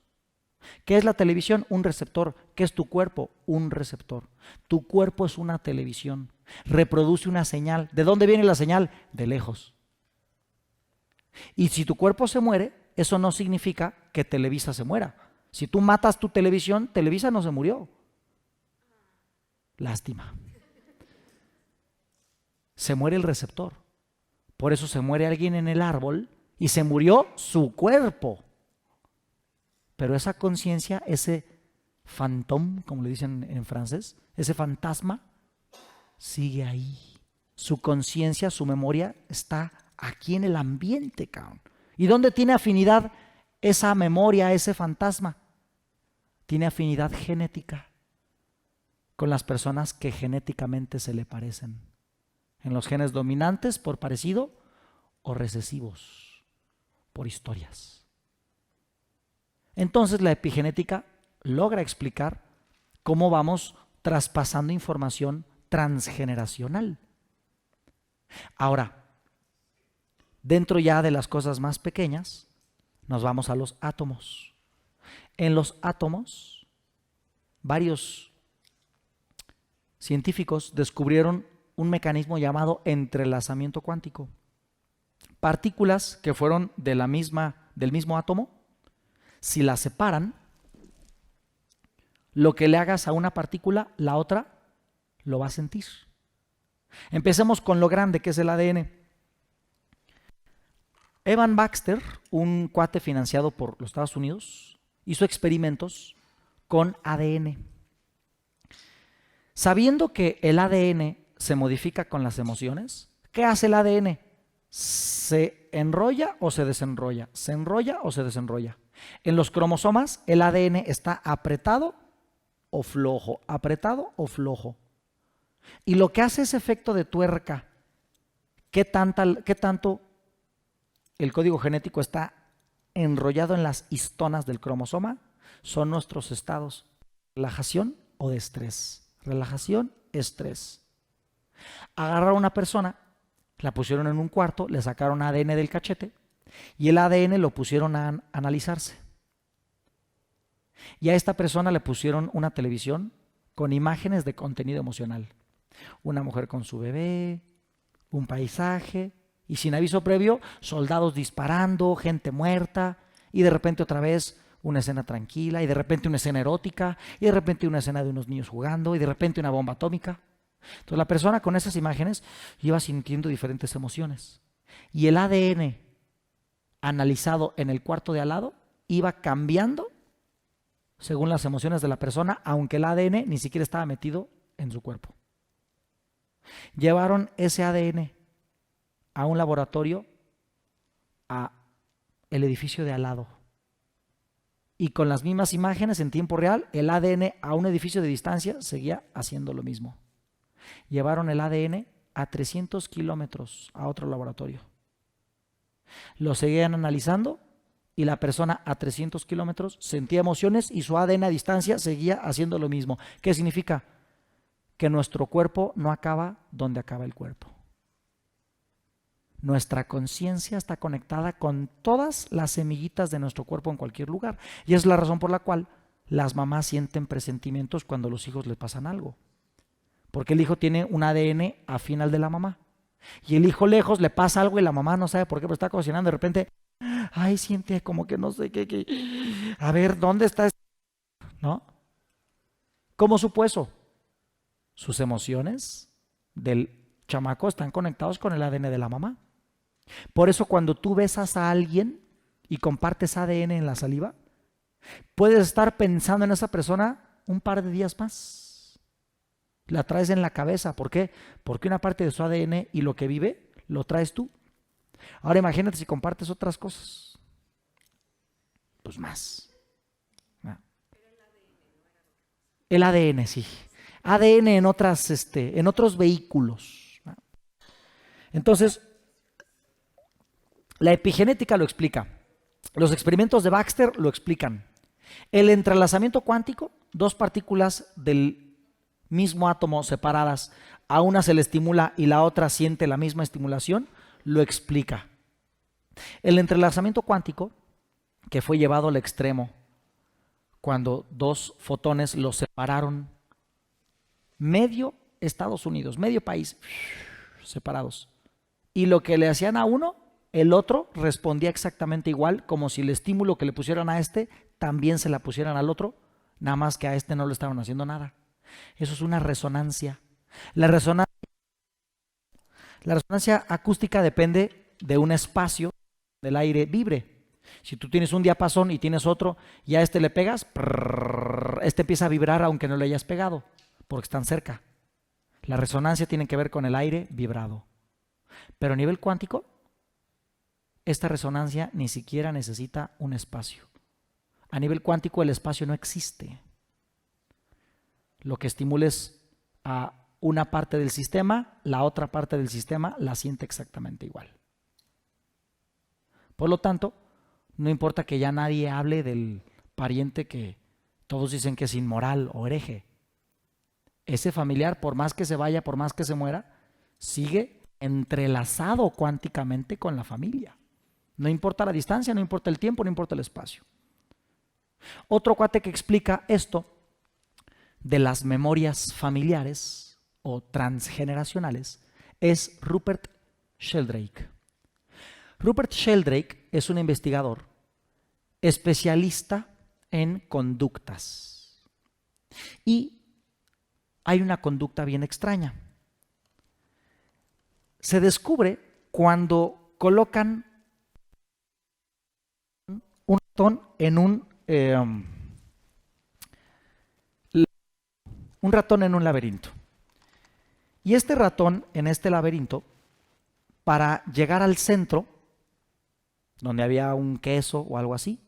¿Qué es la televisión? Un receptor. ¿Qué es tu cuerpo? Un receptor. Tu cuerpo es una televisión. Reproduce una señal. ¿De dónde viene la señal? De lejos. Y si tu cuerpo se muere, eso no significa que Televisa se muera. Si tú matas tu televisión, Televisa no se murió. Lástima. Se muere el receptor. Por eso se muere alguien en el árbol y se murió su cuerpo. Pero esa conciencia, ese fantôme, como le dicen en francés, ese fantasma, sigue ahí. Su conciencia, su memoria está aquí en el ambiente, cabrón. ¿Y dónde tiene afinidad esa memoria, ese fantasma? Tiene afinidad genética con las personas que genéticamente se le parecen. En los genes dominantes por parecido o recesivos por historias. Entonces la epigenética logra explicar cómo vamos traspasando información transgeneracional. Ahora, dentro ya de las cosas más pequeñas, nos vamos a los átomos. En los átomos, varios científicos descubrieron un mecanismo llamado entrelazamiento cuántico. Partículas que fueron del mismo átomo, si las separan, lo que le hagas a una partícula, la otra lo va a sentir. Empecemos con lo grande que es el ADN. Evan Baxter, un cuate financiado por los Estados Unidos, hizo experimentos con ADN. Sabiendo que el ADN se modifica con las emociones, ¿qué hace el ADN? ¿Se enrolla o se desenrolla? ¿Se enrolla o se desenrolla? En los cromosomas, el ADN está apretado o flojo, apretado o flojo. Y lo que hace ese efecto de tuerca, ¿qué tanto el código genético está enrollado en las histonas del cromosoma? Son nuestros estados, relajación o de estrés. Relajación, estrés. Agarraron a una persona, la pusieron en un cuarto, le sacaron ADN del cachete y el ADN lo pusieron a analizarse. Y a esta persona le pusieron una televisión con imágenes de contenido emocional. Una mujer con su bebé, un paisaje y sin aviso previo, soldados disparando, gente muerta y de repente otra vez una escena tranquila y de repente una escena erótica y de repente una escena de unos niños jugando y de repente una bomba atómica. Entonces la persona con esas imágenes iba sintiendo diferentes emociones y el ADN analizado en el cuarto de al lado iba cambiando según las emociones de la persona, aunque el ADN ni siquiera estaba metido en su cuerpo. Llevaron ese ADN a un laboratorio, a el edificio de al lado. Y con las mismas imágenes en tiempo real, el ADN a un edificio de distancia seguía haciendo lo mismo. Llevaron el ADN a 300 kilómetros a otro laboratorio. Lo seguían analizando y la persona a 300 kilómetros sentía emociones y su ADN a distancia seguía haciendo lo mismo. ¿Qué significa? Que nuestro cuerpo no acaba donde acaba el cuerpo. Nuestra conciencia está conectada con todas las semillitas de nuestro cuerpo en cualquier lugar. Y es la razón por la cual las mamás sienten presentimientos cuando a los hijos les pasan algo. Porque el hijo tiene un ADN afín al de la mamá. Y el hijo lejos le pasa algo y la mamá no sabe por qué, pero está cocinando de repente, ay, siente como que no sé qué. A ver, ¿dónde está? ¿No? ¿Cómo supo eso? Sus emociones del chamaco están conectados con el ADN de la mamá. Por eso cuando tú besas a alguien y compartes ADN en la saliva, puedes estar pensando en esa persona un par de días más. La traes en la cabeza. ¿Por qué? Porque una parte de su ADN y lo que vive, lo traes tú. Ahora imagínate si compartes otras cosas. pues más. El ADN, sí. ADN en otros vehículos. Entonces, la epigenética lo explica. Los experimentos de Baxter lo explican. El entrelazamiento cuántico, dos partículas del mismo átomo separadas, a una se le estimula y la otra siente la misma estimulación, lo explica. El entrelazamiento cuántico, que fue llevado al extremo cuando dos fotones los separaron, medio Estados Unidos, medio país, separados. Y lo que le hacían a uno, el otro respondía exactamente igual, como si el estímulo que le pusieran a este también se la pusieran al otro, nada más que a este no le estaban haciendo nada. Eso es una resonancia. La resonancia acústica depende de un espacio del aire vibre. Si tú tienes un diapasón y tienes otro y a este le pegas, este empieza a vibrar aunque no le hayas pegado, porque están cerca. La resonancia tiene que ver con el aire vibrado. Pero a nivel cuántico, esta resonancia ni siquiera necesita un espacio. A nivel cuántico el espacio no existe. Lo que estimules a una parte del sistema, la otra parte del sistema la siente exactamente igual. Por lo tanto, no importa que ya nadie hable del pariente que todos dicen que es inmoral o hereje. Ese familiar, por más que se vaya, por más que se muera, sigue entrelazado cuánticamente con la familia. No importa la distancia, no importa el tiempo, no importa el espacio. Otro cuate que explica esto de las memorias familiares o transgeneracionales es Rupert Sheldrake. Rupert Sheldrake es un investigador especialista en conductas. Y hay una conducta bien extraña. Se descubre cuando colocan un ratón en un ratón en un laberinto. Y este ratón en este laberinto, para llegar al centro, donde había un queso o algo así,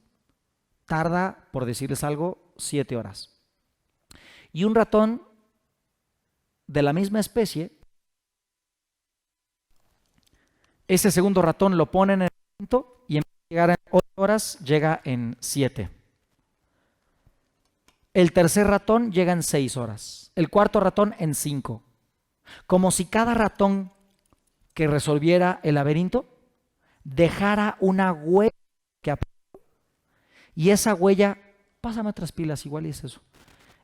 tarda, por decirles algo, 7 horas. Y un ratón de la misma especie, ese segundo ratón lo ponen en el laberinto y en vez de llegar en 8 horas, llega en 7. El tercer ratón llega en 6 horas. El cuarto ratón en 5. Como si cada ratón que resolviera el laberinto dejara una huella que aprendió. Y esa huella, pásame otras pilas, igual es eso.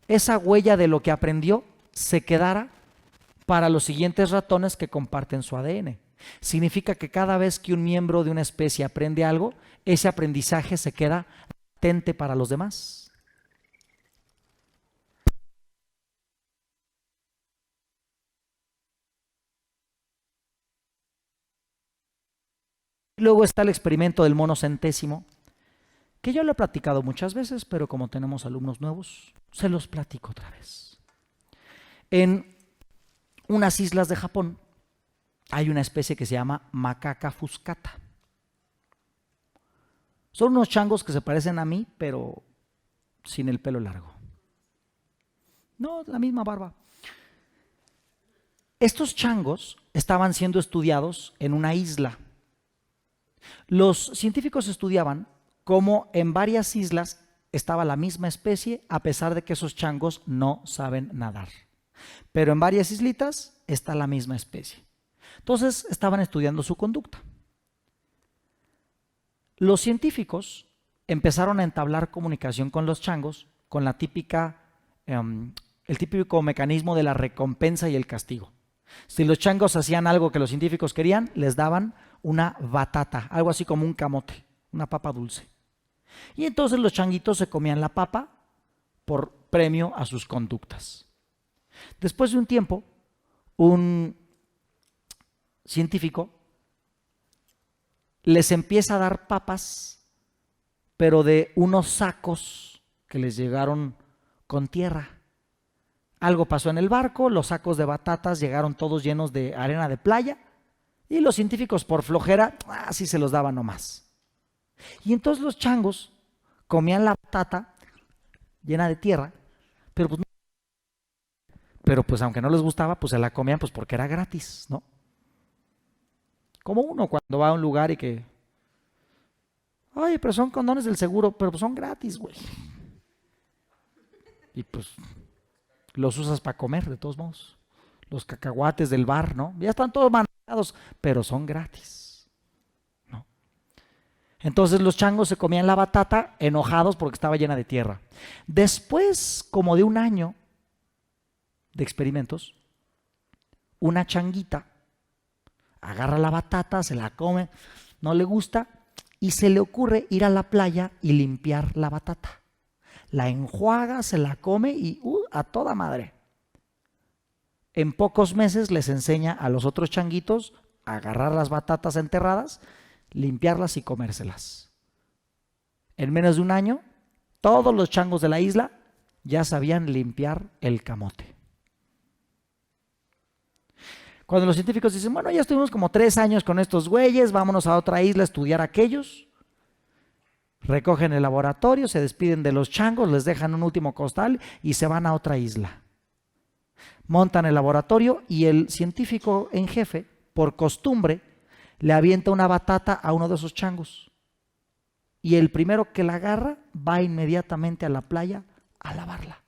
Esa huella de lo que aprendió se quedara para los siguientes ratones que comparten su ADN. Significa que cada vez que un miembro de una especie aprende algo, ese aprendizaje se queda latente para los demás. Luego está el experimento del mono centésimo, que yo lo he platicado muchas veces, pero como tenemos alumnos nuevos, se los platico otra vez. En unas islas de Japón hay una especie que se llama macaca fuscata. Son unos changos que se parecen a mí, pero sin el pelo largo. No, la misma barba. Estos changos estaban siendo estudiados en una isla. Los científicos estudiaban cómo en varias islas estaba la misma especie, a pesar de que esos changos no saben nadar. Pero en varias islitas está la misma especie. Entonces estaban estudiando su conducta. Los científicos empezaron a entablar comunicación con los changos con la el típico mecanismo de la recompensa y el castigo. Si los changos hacían algo que los científicos querían, les daban una batata, algo así como un camote, una papa dulce. Y entonces los changuitos se comían la papa por premio a sus conductas. Después de un tiempo, un científico les empieza a dar papas, pero de unos sacos que les llegaron con tierra. Algo pasó en el barco, los sacos de batatas llegaron todos llenos de arena de playa y los científicos por flojera, así se los daban nomás. Y entonces los changos, comían la batata llena de tierra, pero pues, aunque no les gustaba, pues se la comían pues porque era gratis, ¿no? Como uno cuando va a un lugar y que, oye, pero son condones del seguro, pero pues son gratis, güey. Y pues los usas para comer, de todos modos. Los cacahuates del bar, ¿no? Ya están todos manejados, pero son gratis, ¿no? Entonces los changos se comían la batata enojados porque estaba llena de tierra. Después, como de un año de experimentos, una changuita agarra la batata, se la come, no le gusta y se le ocurre ir a la playa y limpiar la batata. La enjuaga, se la come y a toda madre. En pocos meses les enseña a los otros changuitos a agarrar las batatas enterradas, limpiarlas y comérselas. En menos de un año, todos los changos de la isla ya sabían limpiar el camote. Cuando los científicos dicen, bueno, ya estuvimos como 3 años con estos güeyes, vámonos a otra isla a estudiar aquellos, recogen el laboratorio, se despiden de los changos, les dejan un último costal y se van a otra isla. Montan el laboratorio y el científico en jefe, por costumbre, le avienta una batata a uno de esos changos. Y el primero que la agarra va inmediatamente a la playa a lavarla.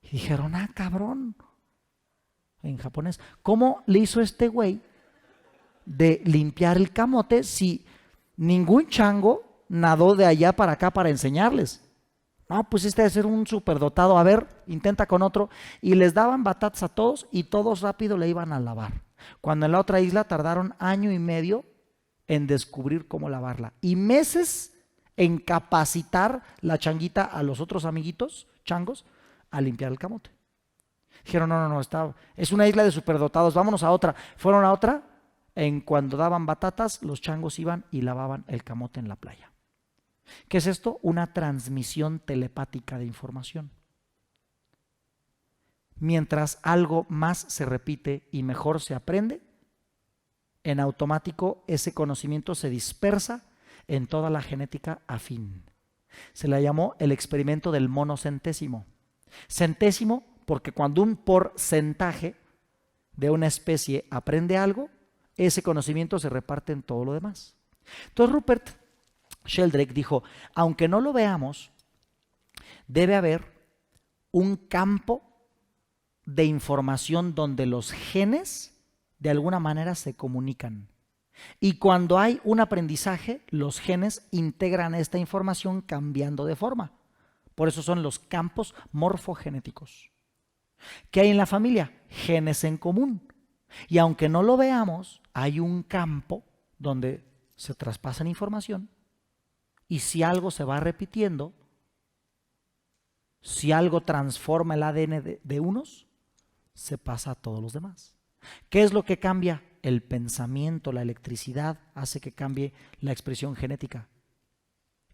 Y dijeron, cabrón, en japonés, ¿cómo le hizo este güey de limpiar el camote si ningún chango nadó de allá para acá para enseñarles? No, pues este debe ser un superdotado. A ver, intenta con otro. Y les daban batatas a todos y todos rápido le iban a lavar. Cuando en la otra isla tardaron 1 año y medio en descubrir cómo lavarla. Y meses en capacitar la changuita a los otros amiguitos, changos, a limpiar el camote. Dijeron, no, es una isla de superdotados, vámonos a otra. Fueron a otra, cuando daban batatas, los changos iban y lavaban el camote en la playa. ¿Qué es esto? Una transmisión telepática de información. Mientras algo más se repite y mejor se aprende, en automático ese conocimiento se dispersa en toda la genética afín. Se le llamó el experimento del monocentésimo. Centésimo porque cuando un porcentaje de una especie aprende algo, ese conocimiento se reparte en todo lo demás. Entonces Rupert Sheldrake dijo, aunque no lo veamos, debe haber un campo de información donde los genes de alguna manera se comunican. Y cuando hay un aprendizaje, los genes integran esta información cambiando de forma. Por eso son los campos morfogenéticos. ¿Qué hay en la familia? Genes en común. Y aunque no lo veamos, hay un campo donde se traspasan información. Y si algo se va repitiendo, si algo transforma el ADN de unos, se pasa a todos los demás. ¿Qué es lo que cambia? El pensamiento, la electricidad hace que cambie la expresión genética.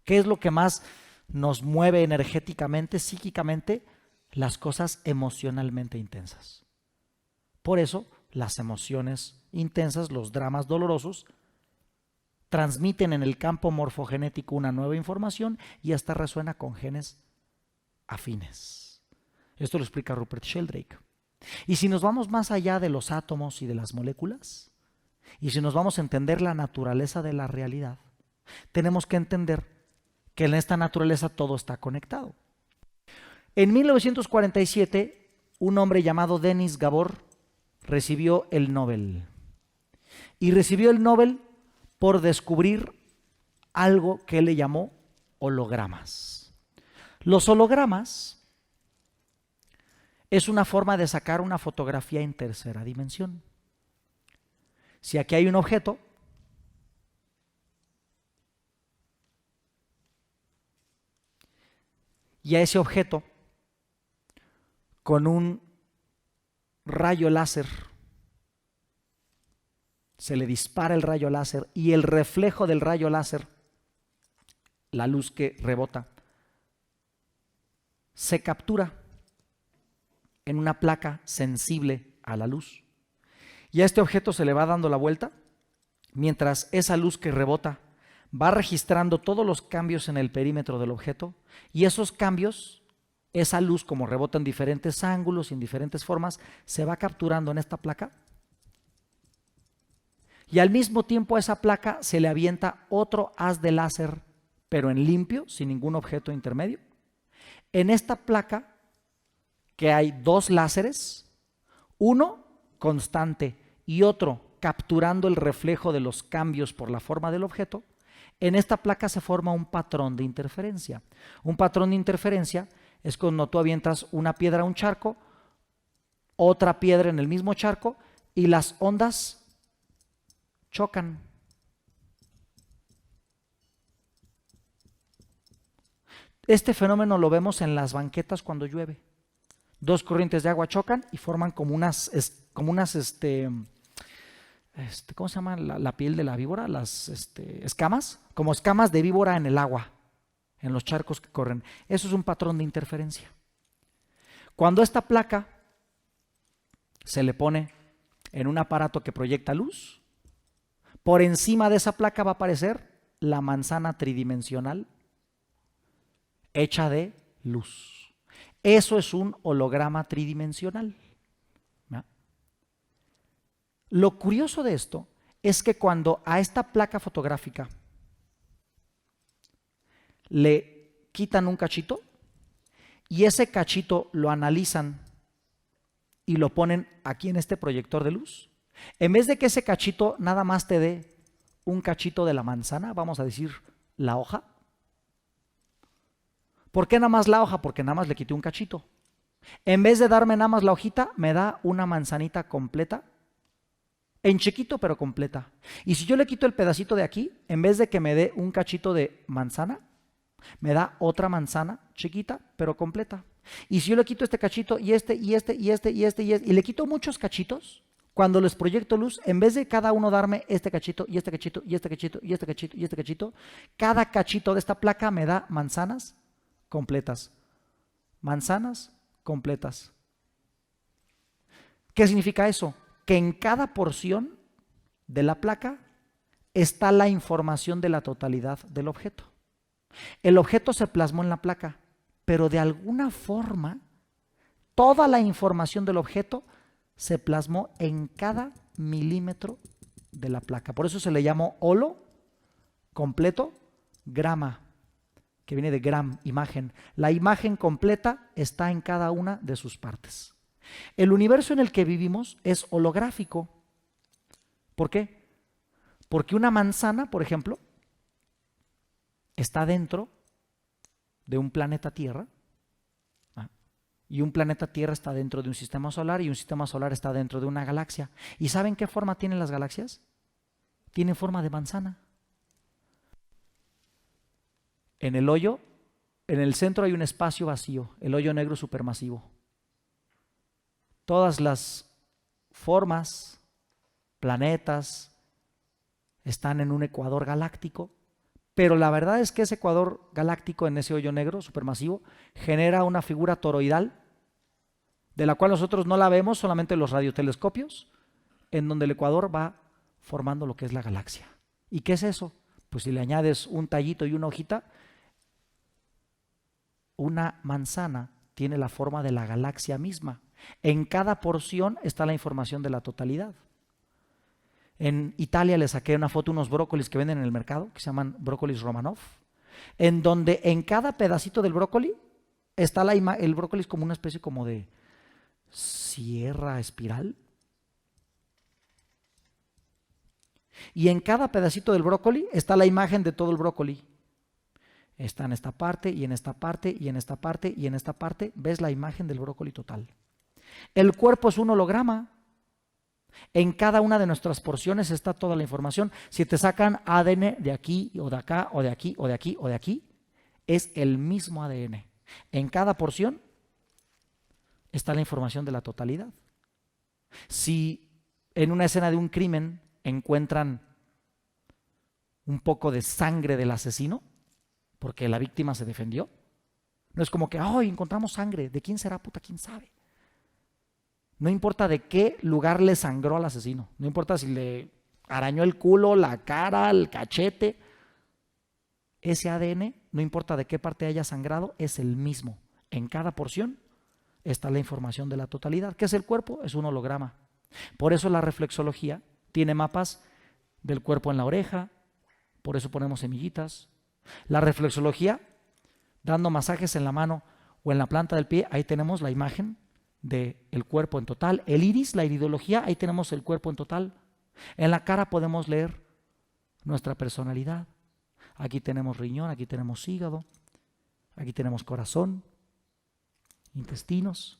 ¿Qué es lo que más nos mueve energéticamente, psíquicamente? Las cosas emocionalmente intensas. Por eso, las emociones intensas, los dramas dolorosos, transmiten en el campo morfogenético una nueva información y hasta resuena con genes afines. Esto lo explica Rupert Sheldrake. Y si nos vamos más allá de los átomos y de las moléculas, y si nos vamos a entender la naturaleza de la realidad, tenemos que entender que en esta naturaleza todo está conectado. En 1947, un hombre llamado Denis Gabor recibió el Nobel. Y recibió el Nobel por descubrir algo que él le llamó hologramas. Los hologramas es una forma de sacar una fotografía en tercera dimensión. Si aquí hay un objeto, y a ese objeto, con un rayo láser, se le dispara el rayo láser y el reflejo del rayo láser, la luz que rebota, se captura en una placa sensible a la luz. Y a este objeto se le va dando la vuelta mientras esa luz que rebota va registrando todos los cambios en el perímetro del objeto y esos cambios, esa luz como rebota en diferentes ángulos y en diferentes formas, se va capturando en esta placa y al mismo tiempo a esa placa se le avienta otro haz de láser, pero en limpio, sin ningún objeto intermedio. En esta placa, que hay dos láseres, uno constante y otro capturando el reflejo de los cambios por la forma del objeto, en esta placa se forma un patrón de interferencia. Un patrón de interferencia es cuando tú avientas una piedra a un charco, otra piedra en el mismo charco y las ondas chocan. Este fenómeno lo vemos en las banquetas cuando llueve. Dos corrientes de agua chocan y forman como unas ¿cómo se llama la piel de la víbora? Las escamas, como escamas de víbora en el agua, en los charcos que corren. Eso es un patrón de interferencia. Cuando esta placa se le pone en un aparato que proyecta luz, por encima de esa placa va a aparecer la manzana tridimensional hecha de luz. Eso es un holograma tridimensional. ¿No? Lo curioso de esto es que cuando a esta placa fotográfica le quitan un cachito y ese cachito lo analizan y lo ponen aquí en este proyector de luz, en vez de que ese cachito nada más te dé un cachito de la manzana, vamos a decir la hoja. ¿Por qué nada más la hoja? Porque nada más le quité un cachito. En vez de darme nada más la hojita, me da una manzanita completa, en chiquito pero completa. Y si yo le quito el pedacito de aquí, en vez de que me dé un cachito de manzana, me da otra manzana chiquita pero completa. Y si yo le quito este cachito y y le quito muchos cachitos, cuando les proyecto luz, en vez de cada uno darme este cachito y este cachito y este cachito y este cachito y este cachito, cada cachito de esta placa me da manzanas completas. Manzanas completas. ¿Qué significa eso? Que en cada porción de la placa está la información de la totalidad del objeto. El objeto se plasmó en la placa, pero de alguna forma toda la información del objeto se plasmó en cada milímetro de la placa. Por eso se le llamó holo, completo, grama, que viene de gram, imagen. La imagen completa está en cada una de sus partes. El universo en el que vivimos es holográfico. ¿Por qué? Porque una manzana, por ejemplo, está dentro de un planeta Tierra, y un planeta Tierra está dentro de un sistema solar y un sistema solar está dentro de una galaxia. ¿Y saben qué forma tienen las galaxias? Tienen forma de manzana. En el hoyo, en el centro hay un espacio vacío, el hoyo negro supermasivo. Todas las formas, planetas, están en un ecuador galáctico, pero la verdad es que ese ecuador galáctico en ese hoyo negro supermasivo genera una figura toroidal de la cual nosotros no la vemos, solamente los radiotelescopios, en donde el ecuador va formando lo que es la galaxia. ¿Y qué es eso? Pues si le añades un tallito y una hojita, una manzana tiene la forma de la galaxia misma. En cada porción está la información de la totalidad. En Italia le saqué una foto, unos brócolis que venden en el mercado, que se llaman brócolis Romanov, en donde en cada pedacito del brócoli está el brócoli es como una especie como de sierra espiral. Y en cada pedacito del brócoli está la imagen de todo el brócoli. Está en esta parte, y en esta parte, y en esta parte, y en esta parte. Ves la imagen del brócoli total. El cuerpo es un holograma. En cada una de nuestras porciones está toda la información. Si te sacan ADN de aquí, o de acá, o de aquí, o de aquí, o de aquí, es el mismo ADN. En cada porción está la información de la totalidad. Si en una escena de un crimen encuentran un poco de sangre del asesino, porque la víctima se defendió, no es como que, ¡ay, encontramos sangre! ¿De quién será? Puta, ¿quién sabe? No importa de qué lugar le sangró al asesino, no importa si le arañó el culo, la cara, el cachete, ese ADN, no importa de qué parte haya sangrado, es el mismo. En cada porción está la información de la totalidad. ¿Qué es el cuerpo? Es un holograma. Por eso la reflexología tiene mapas del cuerpo en la oreja, por eso ponemos semillitas. La reflexología, dando masajes en la mano o en la planta del pie, ahí tenemos la imagen del cuerpo en total. El iris, la iridología, ahí tenemos el cuerpo en total. En la cara podemos leer nuestra personalidad. Aquí tenemos riñón, aquí tenemos hígado, aquí tenemos corazón, intestinos.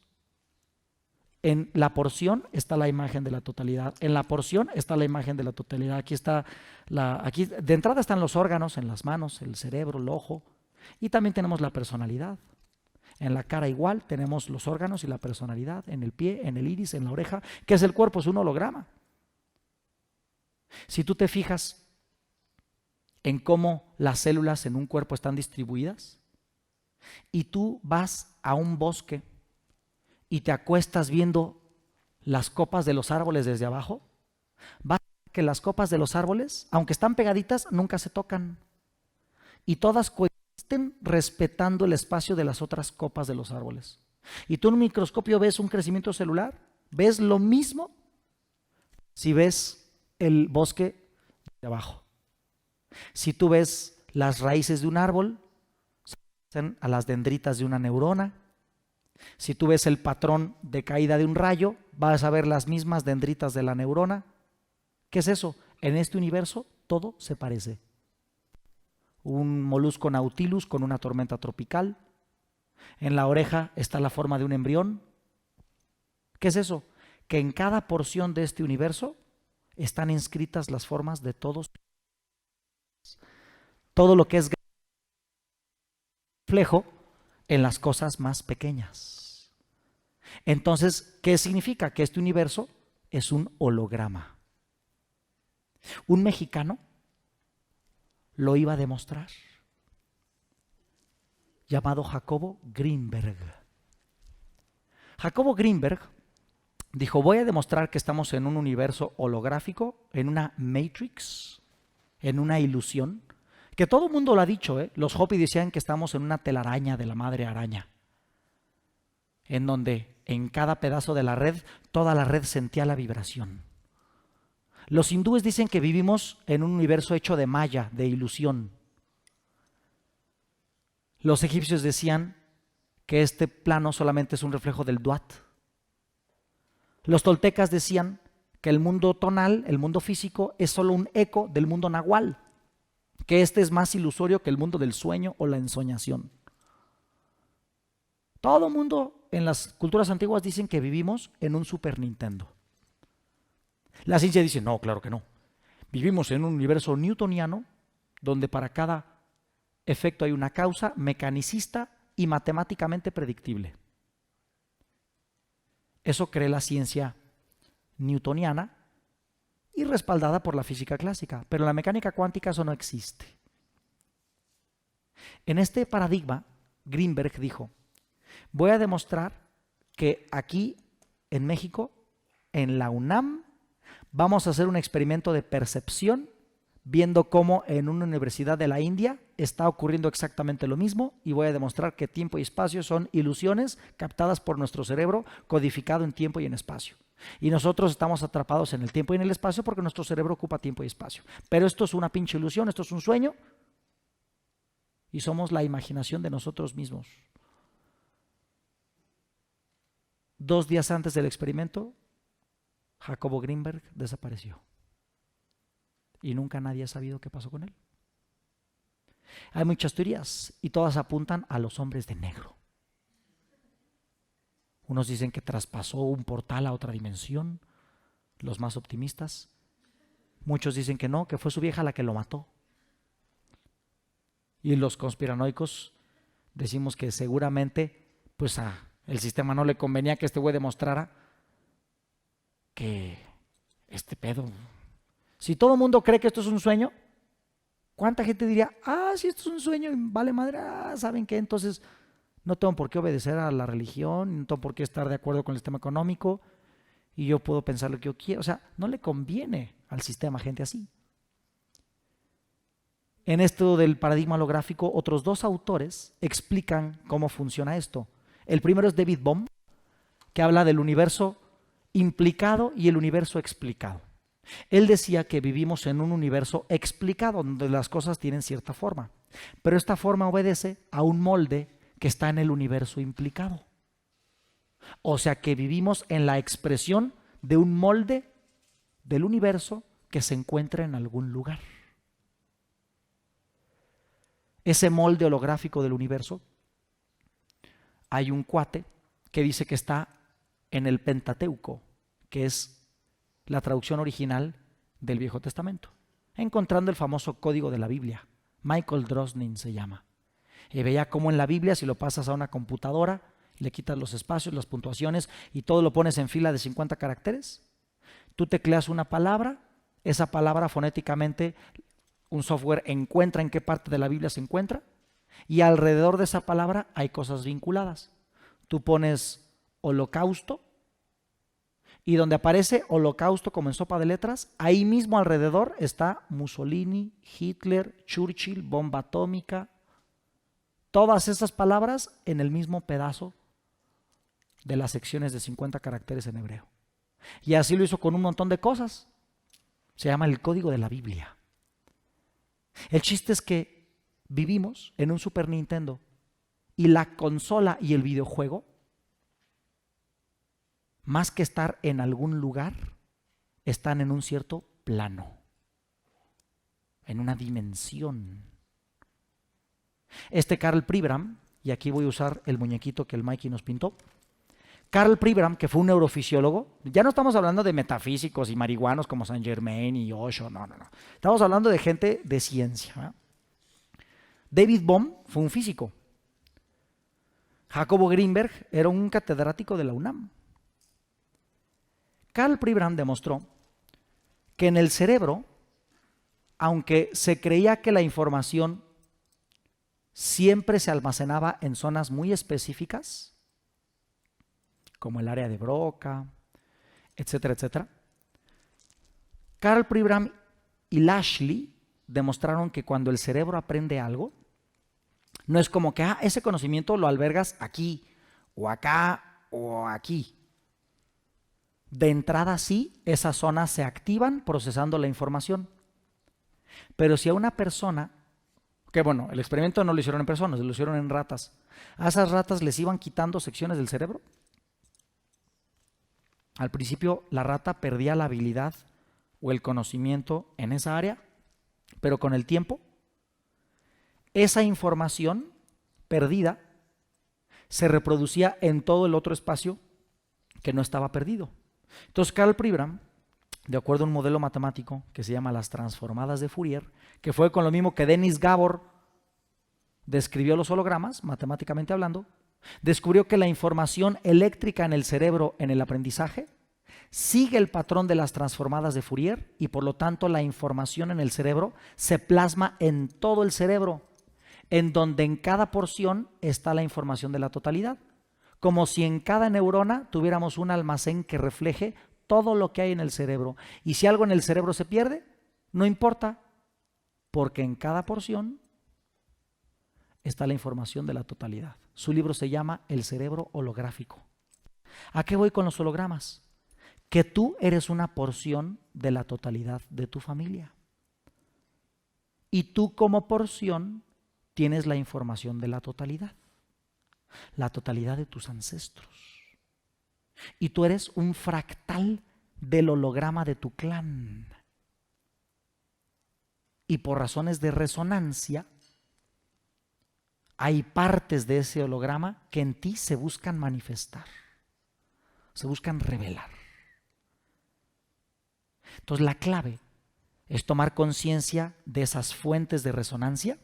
En la porción está la imagen de la totalidad. En la porción está la imagen de la totalidad. Aquí está aquí de entrada están los órganos en las manos, el cerebro, el ojo, y también tenemos la personalidad. En la cara igual tenemos los órganos y la personalidad, en el pie, en el iris, en la oreja. ¿Qué es el cuerpo? Es un holograma. Si tú te fijas en cómo las células en un cuerpo están distribuidas y tú vas a un bosque y te acuestas viendo las copas de los árboles desde abajo, vas a ver que las copas de los árboles, aunque están pegaditas, nunca se tocan y todas coexisten respetando el espacio de las otras copas de los árboles. Y tú en un microscopio ves un crecimiento celular, ves lo mismo si ves el bosque de abajo. Si tú ves las raíces de un árbol, se parecen a las dendritas de una neurona. Si tú ves el patrón de caída de un rayo, vas a ver las mismas dendritas de la neurona. ¿Qué es eso? En este universo todo se parece. Un molusco Nautilus con una tormenta tropical. En la oreja está la forma de un embrión. ¿Qué es eso? Que en cada porción de este universo están inscritas las formas de todos. Todo lo que es reflejo en las cosas más pequeñas. Entonces, ¿qué significa? Que este universo es un holograma. Un mexicano lo iba a demostrar, llamado Jacobo Greenberg. Jacobo Greenberg dijo: voy a demostrar que estamos en un universo holográfico, en una matrix, en una ilusión, que todo el mundo lo ha dicho, ¿eh? Los Hopi decían que estamos en una telaraña de la madre araña, en donde en cada pedazo de la red, toda la red sentía la vibración. Los hindúes dicen que vivimos en un universo hecho de maya, de ilusión. Los egipcios decían que este plano solamente es un reflejo del Duat. Los toltecas decían que el mundo tonal, el mundo físico, es solo un eco del mundo nahual, que este es más ilusorio que el mundo del sueño o la ensoñación. Todo mundo en las culturas antiguas dicen que vivimos en un Super Nintendo. La ciencia dice: no, claro que no. Vivimos en un universo newtoniano donde para cada efecto hay una causa mecanicista y matemáticamente predictible. Eso cree la ciencia newtoniana y respaldada por la física clásica, pero en la mecánica cuántica eso no existe. En este paradigma, Greenberg dijo: voy a demostrar que aquí en México, en la UNAM, vamos a hacer un experimento de percepción viendo cómo en una universidad de la India está ocurriendo exactamente lo mismo, y voy a demostrar que tiempo y espacio son ilusiones captadas por nuestro cerebro, codificado en tiempo y en espacio. Y nosotros estamos atrapados en el tiempo y en el espacio porque nuestro cerebro ocupa tiempo y espacio. Pero esto es una pinche ilusión, esto es un sueño, y somos la imaginación de nosotros mismos. 2 días antes del experimento, Jacobo Greenberg desapareció. Y nunca nadie ha sabido qué pasó con él. Hay muchas teorías y todas apuntan a los hombres de negro. Unos dicen que traspasó un portal a otra dimensión, los más optimistas. Muchos dicen que no, que fue su vieja la que lo mató. Y los conspiranoicos decimos que seguramente pues el sistema no le convenía que este güey demostrara que este pedo... Si todo el mundo cree que esto es un sueño, ¿cuánta gente diría: si esto es un sueño y vale madre? ¿Saben qué? Entonces no tengo por qué obedecer a la religión, no tengo por qué estar de acuerdo con el sistema económico y yo puedo pensar lo que yo quiero. O sea, no le conviene al sistema gente así. en esto del paradigma holográfico, otros 2 autores explican cómo funciona esto. El primero es David Bohm, que habla del universo implicado y el universo explicado. Él decía que vivimos en un universo explicado, donde las cosas tienen cierta forma, pero esta forma obedece a un molde que está en el universo implicado. O sea que vivimos en la expresión de un molde del universo que se encuentra en algún lugar. Ese molde holográfico del universo, hay un cuate que dice que está en el Pentateuco, que es la traducción original del Viejo Testamento, encontrando el famoso código de la Biblia. Michael Drosnin se llama. Y veía cómo en la Biblia, si lo pasas a una computadora, le quitas los espacios, las puntuaciones y todo lo pones en fila de 50 caracteres, tú tecleas una palabra, esa palabra fonéticamente un software encuentra en qué parte de la Biblia se encuentra y alrededor de esa palabra hay cosas vinculadas. Tú pones holocausto y donde aparece holocausto como en sopa de letras, ahí mismo alrededor está Mussolini, Hitler, Churchill, bomba atómica, todas esas palabras en el mismo pedazo de las secciones de 50 caracteres en hebreo. Y así lo hizo con un montón de cosas. Se llama el código de la Biblia. El chiste es que vivimos en un Super Nintendo y la consola y el videojuego, más que estar en algún lugar, están en un cierto plano, en una dimensión. Karl Pribram, y aquí voy a usar el muñequito que el Mikey nos pintó, Karl Pribram, que fue un neurofisiólogo, ya no estamos hablando de metafísicos y marihuanos como Saint Germain y Osho, no. Estamos hablando de gente de ciencia, ¿verdad? David Bohm fue un físico. Jacobo Grinberg era un catedrático de la UNAM. Karl Pribram demostró que en el cerebro, aunque se creía que la información siempre se almacenaba en zonas muy específicas, como el área de Broca, etcétera, etcétera, Karl Pribram y Lashley demostraron que cuando el cerebro aprende algo, no es como que ese conocimiento lo albergas aquí, o acá, o aquí. De entrada sí, esas zonas se activan procesando la información. Pero si a una persona, que bueno, el experimento no lo hicieron en personas, lo hicieron en ratas, a esas ratas les iban quitando secciones del cerebro. Al principio la rata perdía la habilidad o el conocimiento en esa área, pero con el tiempo esa información perdida se reproducía en todo el otro espacio que no estaba perdido. Entonces Karl Pribram, de acuerdo a un modelo matemático que se llama las transformadas de Fourier, que fue con lo mismo que Denis Gabor describió los hologramas, matemáticamente hablando, descubrió que la información eléctrica en el cerebro en el aprendizaje sigue el patrón de las transformadas de Fourier y por lo tanto la información en el cerebro se plasma en todo el cerebro, en donde en cada porción está la información de la totalidad, como si en cada neurona tuviéramos un almacén que refleje todo lo que hay en el cerebro. Y si algo en el cerebro se pierde, no importa, porque en cada porción está la información de la totalidad. Su libro se llama El cerebro holográfico. ¿A qué voy con los hologramas? Que tú eres una porción de la totalidad de tu familia. Y tú como porción tienes la información de la totalidad de tus ancestros. Y tú eres un fractal del holograma de tu clan. Y por razones de resonancia, hay partes de ese holograma que en ti se buscan manifestar, se buscan revelar. Entonces la clave es tomar conciencia de esas fuentes de resonancia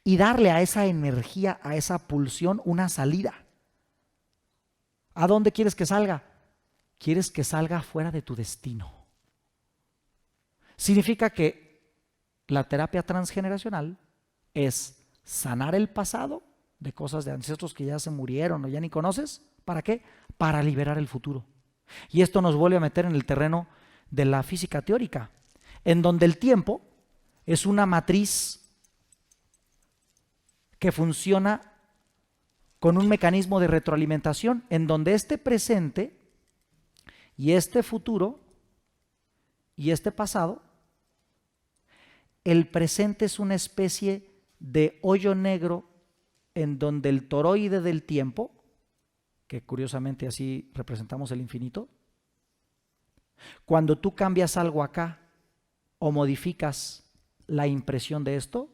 y darle a esa energía, a esa pulsión, una salida. ¿A dónde quieres que salga? Quieres que salga fuera de tu destino. Significa que la terapia transgeneracional es sanar el pasado de cosas de ancestros que ya se murieron o ya ni conoces. ¿Para qué? Para liberar el futuro. Y esto nos vuelve a meter en el terreno de la física teórica, en donde el tiempo es una matriz que funciona con un mecanismo de retroalimentación en donde este presente y este futuro y este pasado, el presente es una especie de hoyo negro en donde el toroide del tiempo, que curiosamente así representamos el infinito, cuando tú cambias algo acá o modificas la impresión de esto,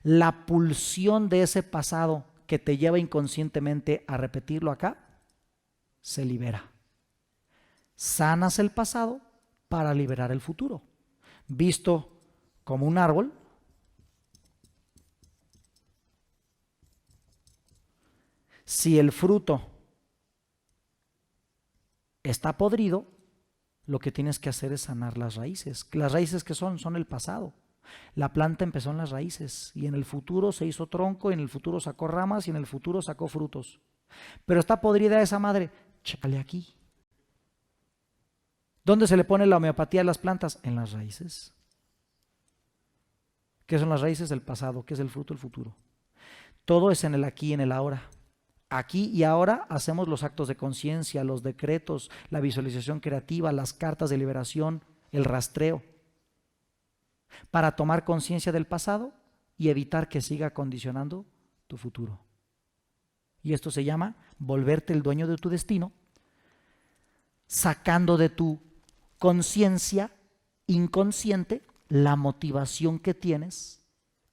la pulsión de ese pasado que te lleva inconscientemente a repetirlo acá, se libera. Sanas el pasado para liberar el futuro. Visto como un árbol, si el fruto está podrido, lo que tienes que hacer es sanar las raíces. ¿Las raíces qué son? Son el pasado. La planta empezó en las raíces y en el futuro se hizo tronco, en el futuro sacó ramas y en el futuro sacó frutos. Pero está podrida esa madre, chécale aquí. ¿Dónde se le pone la homeopatía a las plantas? En las raíces. ¿Qué son las raíces? El pasado. ¿Qué es el fruto? El futuro. Todo es en el aquí y en el ahora. Aquí y ahora hacemos los actos de conciencia, los decretos, la visualización creativa, las cartas de liberación, el rastreo, para tomar conciencia del pasado y evitar que siga condicionando tu futuro. Y esto se llama volverte el dueño de tu destino, sacando de tu conciencia inconsciente la motivación que tienes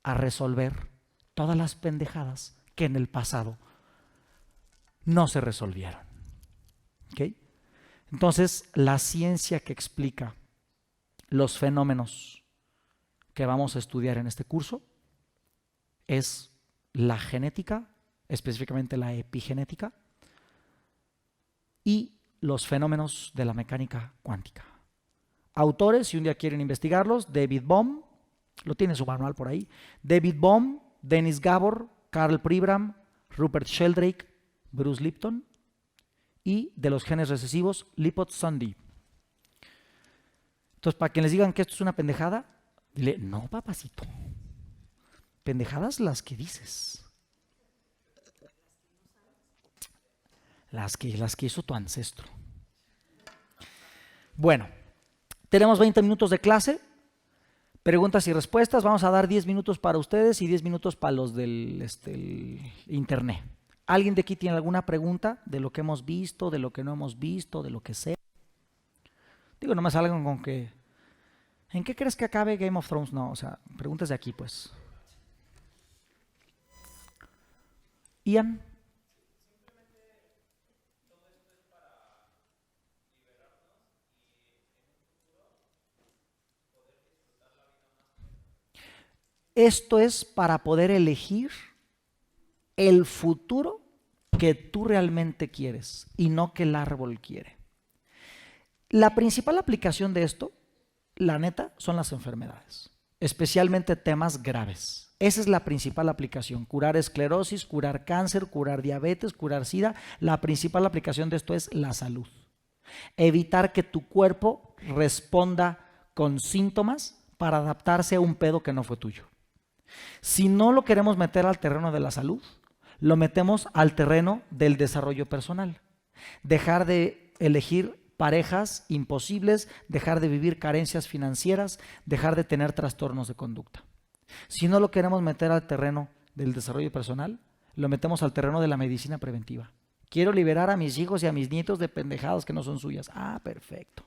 a resolver todas las pendejadas que en el pasado no se resolvieron. ¿Okay? Entonces, la ciencia que explica los fenómenos que vamos a estudiar en este curso es la genética, específicamente la epigenética, y los fenómenos de la mecánica cuántica. Autores, si un día quieren investigarlos: David Bohm, lo tiene su manual por ahí, David Bohm, Dennis Gabor, Carl Pribram, Rupert Sheldrake, Bruce Lipton, y de los genes recesivos, Lipot Sundy. Entonces, para que les digan que esto es una pendejada, dile: no, papacito, pendejadas las que dices, las que hizo tu ancestro. Bueno, tenemos 20 minutos de clase, preguntas y respuestas. Vamos a dar 10 minutos para ustedes y 10 minutos para los del el internet. ¿Alguien de aquí tiene alguna pregunta de lo que hemos visto, de lo que no hemos visto, de lo que sea? Digo, no me salgan con que ¿en qué crees que acabe Game of Thrones? No, o sea, preguntas de aquí, pues. Ian. Esto es para poder elegir el futuro que tú realmente quieres y no que el árbol quiere. La principal aplicación de esto, la neta, son las enfermedades, especialmente temas graves. Esa es la principal aplicación: curar esclerosis, curar cáncer, curar diabetes, curar SIDA. La principal aplicación de esto es la salud. Evitar que tu cuerpo responda con síntomas para adaptarse a un pedo que no fue tuyo. Si no lo queremos meter al terreno de la salud, lo metemos al terreno del desarrollo personal. Dejar de elegir parejas imposibles, dejar de vivir carencias financieras, dejar de tener trastornos de conducta. Si no lo queremos meter al terreno del desarrollo personal, lo metemos al terreno de la medicina preventiva. Quiero liberar a mis hijos y a mis nietos de pendejadas que no son suyas. Ah, perfecto.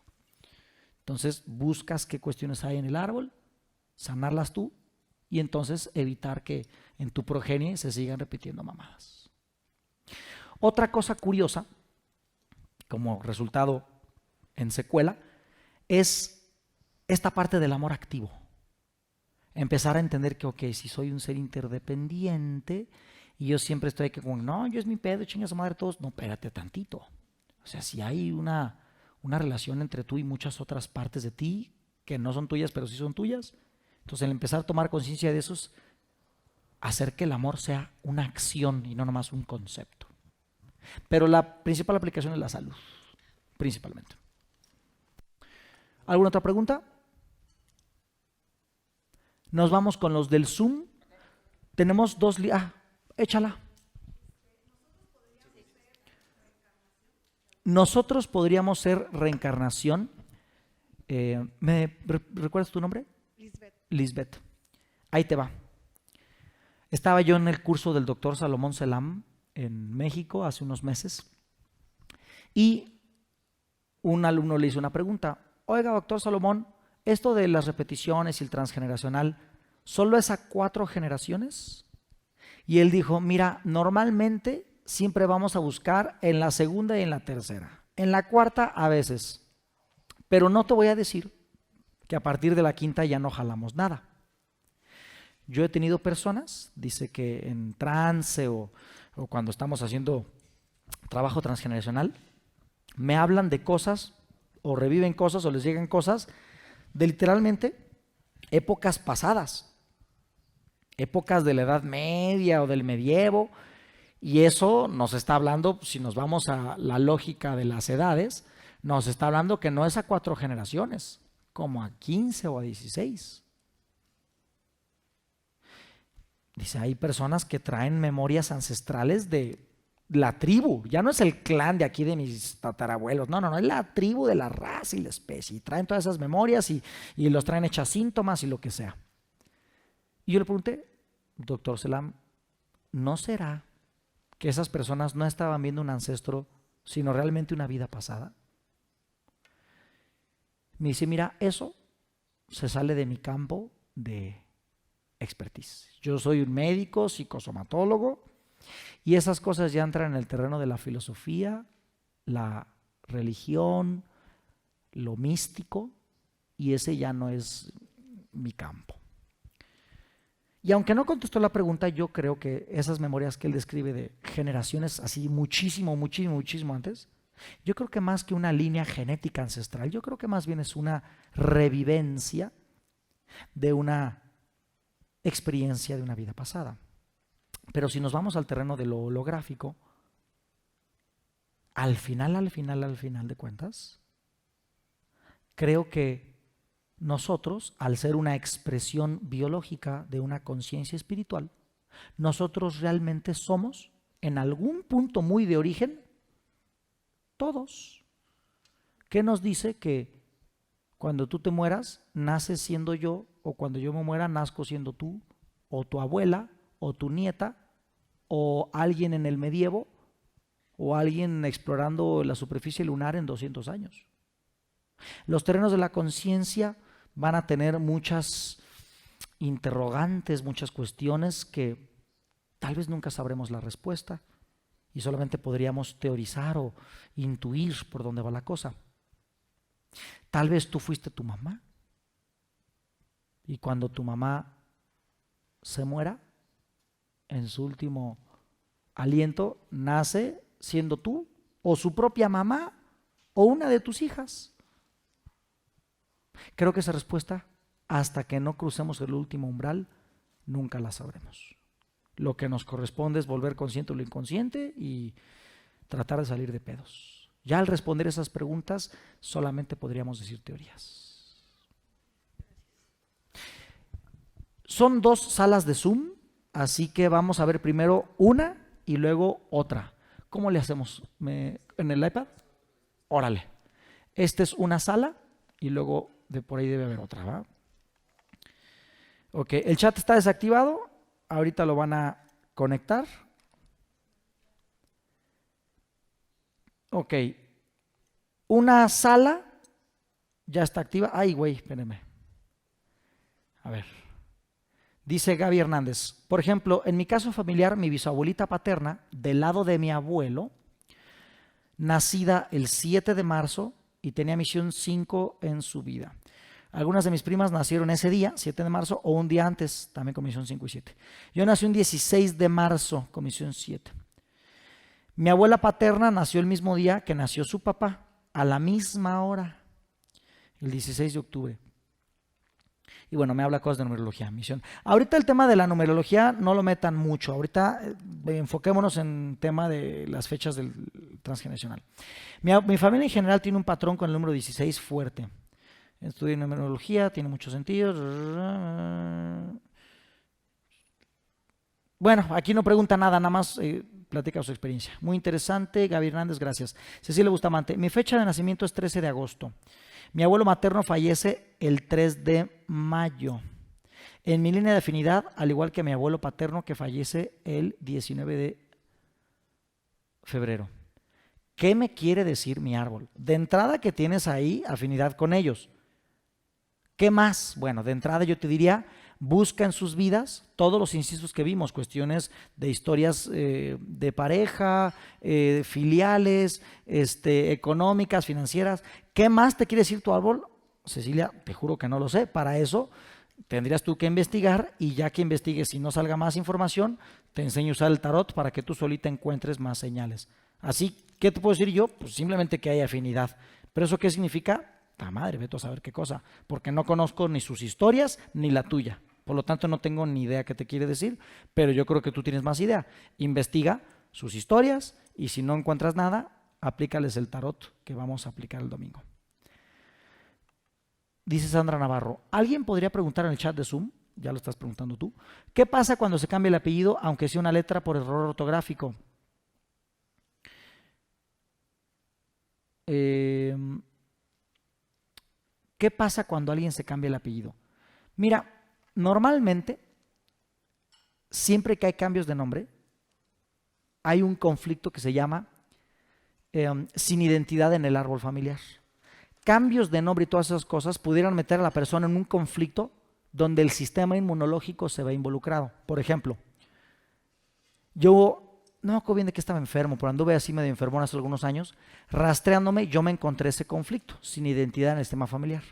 Entonces buscas qué cuestiones hay en el árbol, sanarlas tú y entonces evitar que en tu progenie se sigan repitiendo mamadas. Otra cosa curiosa, como resultado en secuela, es esta parte del amor activo. Empezar a entender que, ok, si soy un ser interdependiente y yo siempre estoy aquí como, no, yo es mi pedo, chinga su madre todos. No, espérate tantito. O sea, si hay una relación entre tú y muchas otras partes de ti que no son tuyas, pero sí son tuyas, entonces el empezar a tomar conciencia de eso es hacer que el amor sea una acción y no nomás un concepto. Pero la principal aplicación es la salud, principalmente. ¿Alguna otra pregunta? Nos vamos con los del Zoom. Tenemos dos... échala. Nosotros podríamos ser reencarnación. ¿Recuerdas tu nombre? Lisbeth. Lisbeth. Ahí te va. Estaba yo en el curso del doctor Salomón Selam en México hace unos meses y un alumno le hizo una pregunta. Oiga, doctor Salomón, esto de las repeticiones y el transgeneracional, ¿solo es a 4 generaciones? Y él dijo, mira, normalmente siempre vamos a buscar en la segunda y en la tercera. En la cuarta a veces. Pero no te voy a decir que a partir de la quinta ya no jalamos nada. Yo he tenido personas, dice que en trance o cuando estamos haciendo trabajo transgeneracional, me hablan de cosas o reviven cosas o les llegan cosas de literalmente épocas pasadas, épocas de la Edad Media o del medievo, y eso nos está hablando, si nos vamos a la lógica de las edades, nos está hablando que no es a 4 generaciones, como a 15 o a 16. Dice, hay personas que traen memorias ancestrales de la tribu, ya no es el clan de aquí de mis tatarabuelos, no, es la tribu de la raza y la especie, y traen todas esas memorias y los traen hechas síntomas y lo que sea. Y yo le pregunté, doctor Selam, ¿no será que esas personas no estaban viendo un ancestro, sino realmente una vida pasada? Me dice, mira, eso se sale de mi campo de expertise. Yo soy un médico, psicosomatólogo, y esas cosas ya entran en el terreno de la filosofía, la religión, lo místico, y ese ya no es mi campo. Y aunque no contestó la pregunta, yo creo que esas memorias que él describe de generaciones así muchísimo antes, yo creo que más que una línea genética ancestral, yo creo que más bien es una revivencia de una experiencia de una vida pasada. Pero si nos vamos al terreno de lo holográfico, al final de cuentas, creo que nosotros, al ser una expresión biológica de una conciencia espiritual, nosotros realmente somos, en algún punto muy de origen, todos. ¿Qué nos dice que cuando tú te mueras, naces siendo yo, o cuando yo me muera, nazco siendo tú, o tu abuela, o tu nieta, o alguien en el medievo, o alguien explorando la superficie lunar en 200 años? Los terrenos de la conciencia van a tener muchas interrogantes, muchas cuestiones que tal vez nunca sabremos la respuesta y solamente podríamos teorizar o intuir por dónde va la cosa. Tal vez tú fuiste tu mamá y cuando tu mamá se muera, en su último aliento, nace siendo tú o su propia mamá o una de tus hijas. Creo que esa respuesta, hasta que no crucemos el último umbral, nunca la sabremos. Lo que nos corresponde es volver consciente lo inconsciente y tratar de salir de pedos. Ya al responder esas preguntas, solamente podríamos decir teorías. Son 2 salas de Zoom, así que vamos a ver primero una y luego otra. ¿Cómo le hacemos? ¿En el iPad? Órale. Esta es una sala y luego de por ahí debe haber otra, ¿va? Ok, el chat está desactivado. Ahorita lo van a conectar. Ok. Una sala ya está activa. Ay, güey, espérenme. A ver. Dice Gaby Hernández. Por ejemplo, en mi caso familiar, mi bisabuelita paterna, del lado de mi abuelo, nacida el 7 de marzo y tenía misión 5 en su vida. Algunas de mis primas nacieron ese día, 7 de marzo, o un día antes, también con misión 5 y 7. Yo nací un 16 de marzo, con misión 7. Mi abuela paterna nació el mismo día que nació su papá, a la misma hora, el 16 de octubre. Y bueno, me habla cosas de numerología, misión. Ahorita el tema de la numerología no lo metan mucho. Ahorita enfoquémonos en el tema de las fechas del transgeneracional. Mi familia en general tiene un patrón con el número 16 fuerte. Estudio numerología, tiene mucho sentido. Bueno, aquí no pregunta nada, nada más platica su experiencia. Muy interesante, Gaby Hernández, gracias. Cecilia Bustamante, mi fecha de nacimiento es 13 de agosto. Mi abuelo materno fallece el 3 de mayo. En mi línea de afinidad, al igual que mi abuelo paterno que fallece el 19 de febrero. ¿Qué me quiere decir mi árbol? De entrada que tienes ahí afinidad con ellos. ¿Qué más? Bueno, de entrada yo te diría, busca en sus vidas todos los incisos que vimos, cuestiones de historias de pareja, filiales, económicas, financieras. ¿Qué más te quiere decir tu árbol? Cecilia, te juro que no lo sé. Para eso tendrías tú que investigar y ya que investigues y no salga más información, te enseño a usar el tarot para que tú solita encuentres más señales. Así, ¿qué te puedo decir yo? Pues simplemente que hay afinidad. ¿Pero eso qué significa? ¡Ta madre! Vete a saber qué cosa. Porque no conozco ni sus historias ni la tuya. Por lo tanto, no tengo ni idea qué te quiere decir, pero yo creo que tú tienes más idea. Investiga sus historias y si no encuentras nada, aplícales el tarot que vamos a aplicar el domingo. Dice Sandra Navarro, ¿alguien podría preguntar en el chat de Zoom? Ya lo estás preguntando tú. ¿Qué pasa cuando se cambia el apellido, aunque sea una letra por error ortográfico? ¿Qué pasa cuando alguien se cambia el apellido? Mira, normalmente, siempre que hay cambios de nombre, hay un conflicto que se llama sin identidad en el árbol familiar. Cambios de nombre y todas esas cosas pudieran meter a la persona en un conflicto donde el sistema inmunológico se ve involucrado. Por ejemplo, yo no me acuerdo bien de que estaba enfermo, pero anduve así medio enfermón hace algunos años, rastreándome, yo me encontré ese conflicto, sin identidad en el sistema familiar.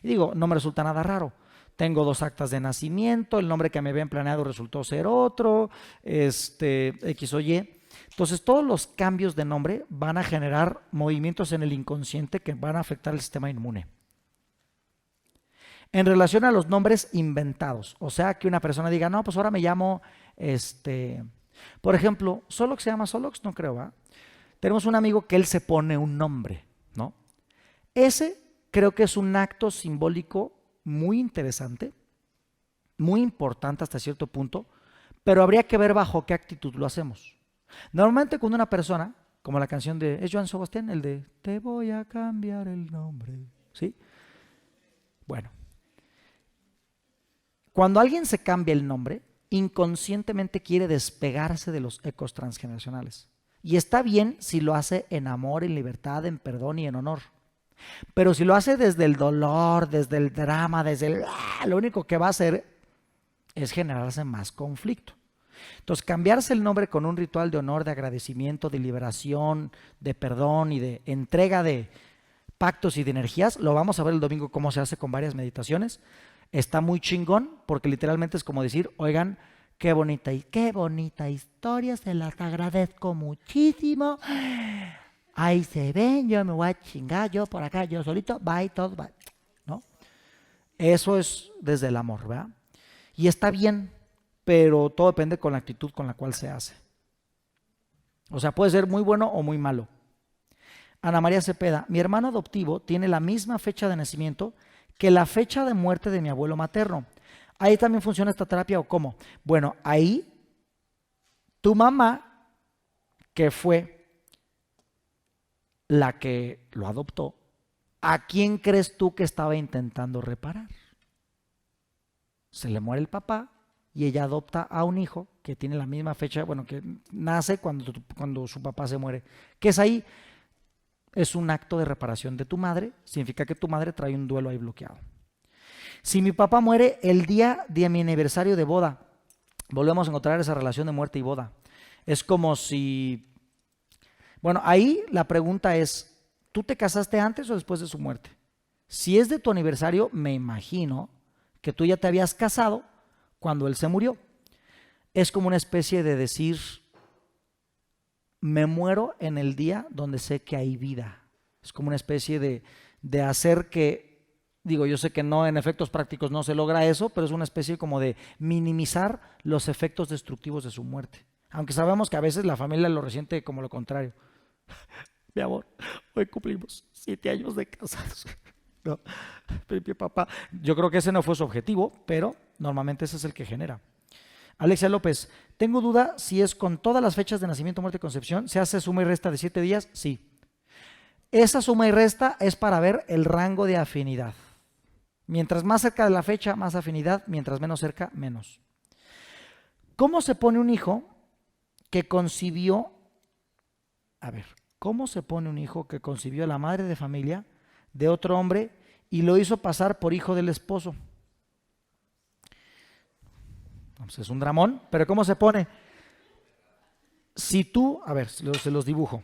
Y digo, no me resulta nada raro. Tengo 2 actas de nacimiento, el nombre que me habían planeado resultó ser otro, X o Y. Entonces, todos los cambios de nombre van a generar movimientos en el inconsciente que van a afectar el sistema inmune. En relación a los nombres inventados, o sea, que una persona diga, no, pues ahora me llamo, por ejemplo, Solox se llama Solox, no creo, ¿verdad? Tenemos un amigo que él se pone un nombre, ¿no? Ese creo que es un acto simbólico muy interesante, muy importante hasta cierto punto, pero habría que ver bajo qué actitud lo hacemos. Normalmente cuando una persona, como la canción de, es Joan Sebastián, el de te voy a cambiar el nombre, ¿sí? Bueno, cuando alguien se cambia el nombre, inconscientemente quiere despegarse de los ecos transgeneracionales. Y está bien si lo hace en amor, en libertad, en perdón y en honor. Pero si lo hace desde el dolor, desde el drama, lo único que va a hacer es generarse más conflicto. Entonces, cambiarse el nombre con un ritual de honor, de agradecimiento, de liberación, de perdón y de entrega de pactos y de energías, lo vamos a ver el domingo cómo se hace con varias meditaciones. Está muy chingón porque literalmente es como decir, oigan, qué bonita historia, se las agradezco muchísimo. Ahí se ven, yo me voy a chingar, yo por acá, yo solito, bye, todos, bye, ¿no? Eso es desde el amor, ¿verdad? Y está bien, pero todo depende con la actitud con la cual se hace. O sea, puede ser muy bueno o muy malo. Ana María Cepeda, mi hermano adoptivo tiene la misma fecha de nacimiento que la fecha de muerte de mi abuelo materno. ¿Ahí también funciona esta terapia o cómo? Bueno, ahí tu mamá, que fue la que lo adoptó, ¿a quién crees tú que estaba intentando reparar? Se le muere el papá y ella adopta a un hijo que tiene la misma fecha, bueno, que nace cuando su papá se muere. ¿Qué es ahí? Es un acto de reparación de tu madre, significa que tu madre trae un duelo ahí bloqueado. Si mi papá muere el día de mi aniversario de boda, volvemos a encontrar esa relación de muerte y boda. Es como si... Bueno, ahí la pregunta es, ¿tú te casaste antes o después de su muerte? Si es de tu aniversario, me imagino que tú ya te habías casado cuando él se murió. Es como una especie de decir, me muero en el día donde sé que hay vida. Es como una especie de hacer que, digo, yo sé que no, en efectos prácticos no se logra eso, pero es una especie como de minimizar los efectos destructivos de su muerte. Aunque sabemos que a veces la familia lo resiente como lo contrario. Mi amor, hoy cumplimos 7 años de casados. No, mi papá. Yo creo que ese no fue su objetivo, pero normalmente ese es el que genera. Alexia López, tengo duda si es con todas las fechas de nacimiento, muerte y concepción. ¿Se hace suma y resta de 7 días? Sí. Esa suma y resta es para ver el rango de afinidad. Mientras más cerca de la fecha, más afinidad. Mientras menos cerca, menos. ¿Cómo se pone un hijo que concibió? A ver, ¿cómo se pone un hijo que concibió la madre de familia de otro hombre y lo hizo pasar por hijo del esposo? Pues es un dramón, pero ¿cómo se pone? Si tú, a ver, se los dibujo.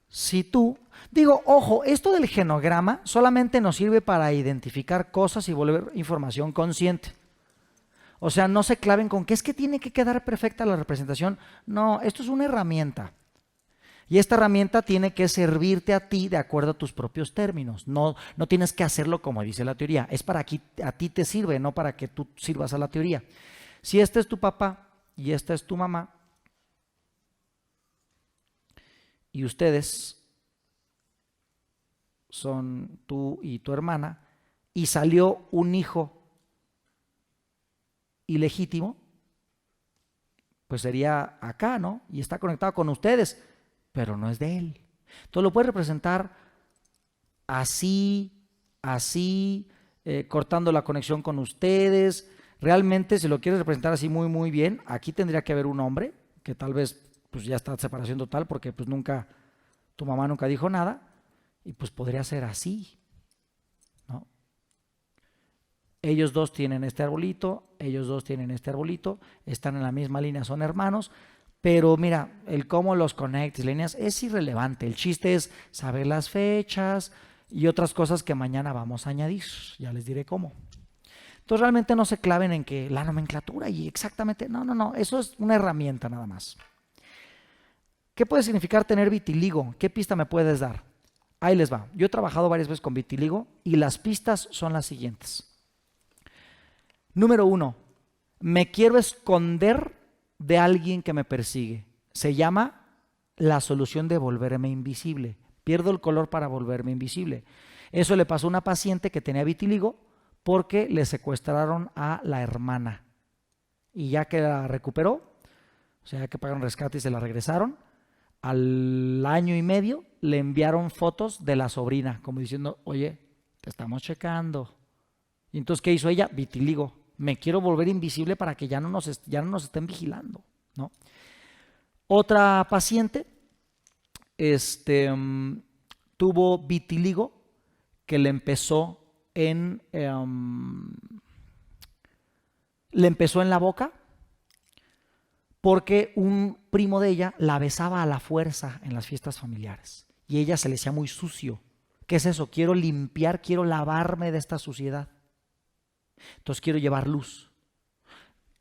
Si tú, digo, ojo, esto del genograma solamente nos sirve para identificar cosas y volver información consciente. O sea, no se claven con que es que tiene que quedar perfecta la representación. No, esto es una herramienta. Y esta herramienta tiene que servirte a ti de acuerdo a tus propios términos. No tienes que hacerlo como dice la teoría. Es para que a ti te sirve, no para que tú sirvas a la teoría. Si este es tu papá y esta es tu mamá, y ustedes son tú y tu hermana, y salió un hijo ilegítimo, pues sería acá, ¿no? Y está conectado con ustedes, pero no es de él. Entonces lo puedes representar así, cortando la conexión con ustedes. Realmente, si lo quieres representar así muy, muy bien, aquí tendría que haber un hombre, que tal vez pues ya está en separación total, porque pues nunca, tu mamá nunca dijo nada, y pues podría ser así, ¿no? Ellos dos tienen este arbolito, ellos dos tienen este arbolito, están en la misma línea, son hermanos, pero mira, el cómo los conectes, líneas, es irrelevante. El chiste es saber las fechas y otras cosas que mañana vamos a añadir. Ya les diré cómo. Entonces realmente no se claven en que la nomenclatura y exactamente, no, eso es una herramienta nada más. ¿Qué puede significar tener vitiligo? ¿Qué pista me puedes dar? Ahí les va. Yo he trabajado varias veces con vitiligo y las pistas son las siguientes. Número 1, me quiero esconder de alguien que me persigue. Se llama la solución de volverme invisible. Pierdo el color para volverme invisible. Eso le pasó a una paciente que tenía vitiligo porque le secuestraron a la hermana. Y ya que la recuperó, o sea, que pagaron rescate y se la regresaron, al año y medio le enviaron fotos de la sobrina, como diciendo, oye, te estamos checando. Y entonces, ¿qué hizo ella? Vitiligo. Me quiero volver invisible para que ya no nos estén vigilando, ¿no? Otra paciente tuvo vitiligo que le empezó en la boca porque un primo de ella la besaba a la fuerza en las fiestas familiares y ella se le hacía muy sucio. ¿Qué es eso? Quiero limpiar, quiero lavarme de esta suciedad. Entonces quiero llevar luz.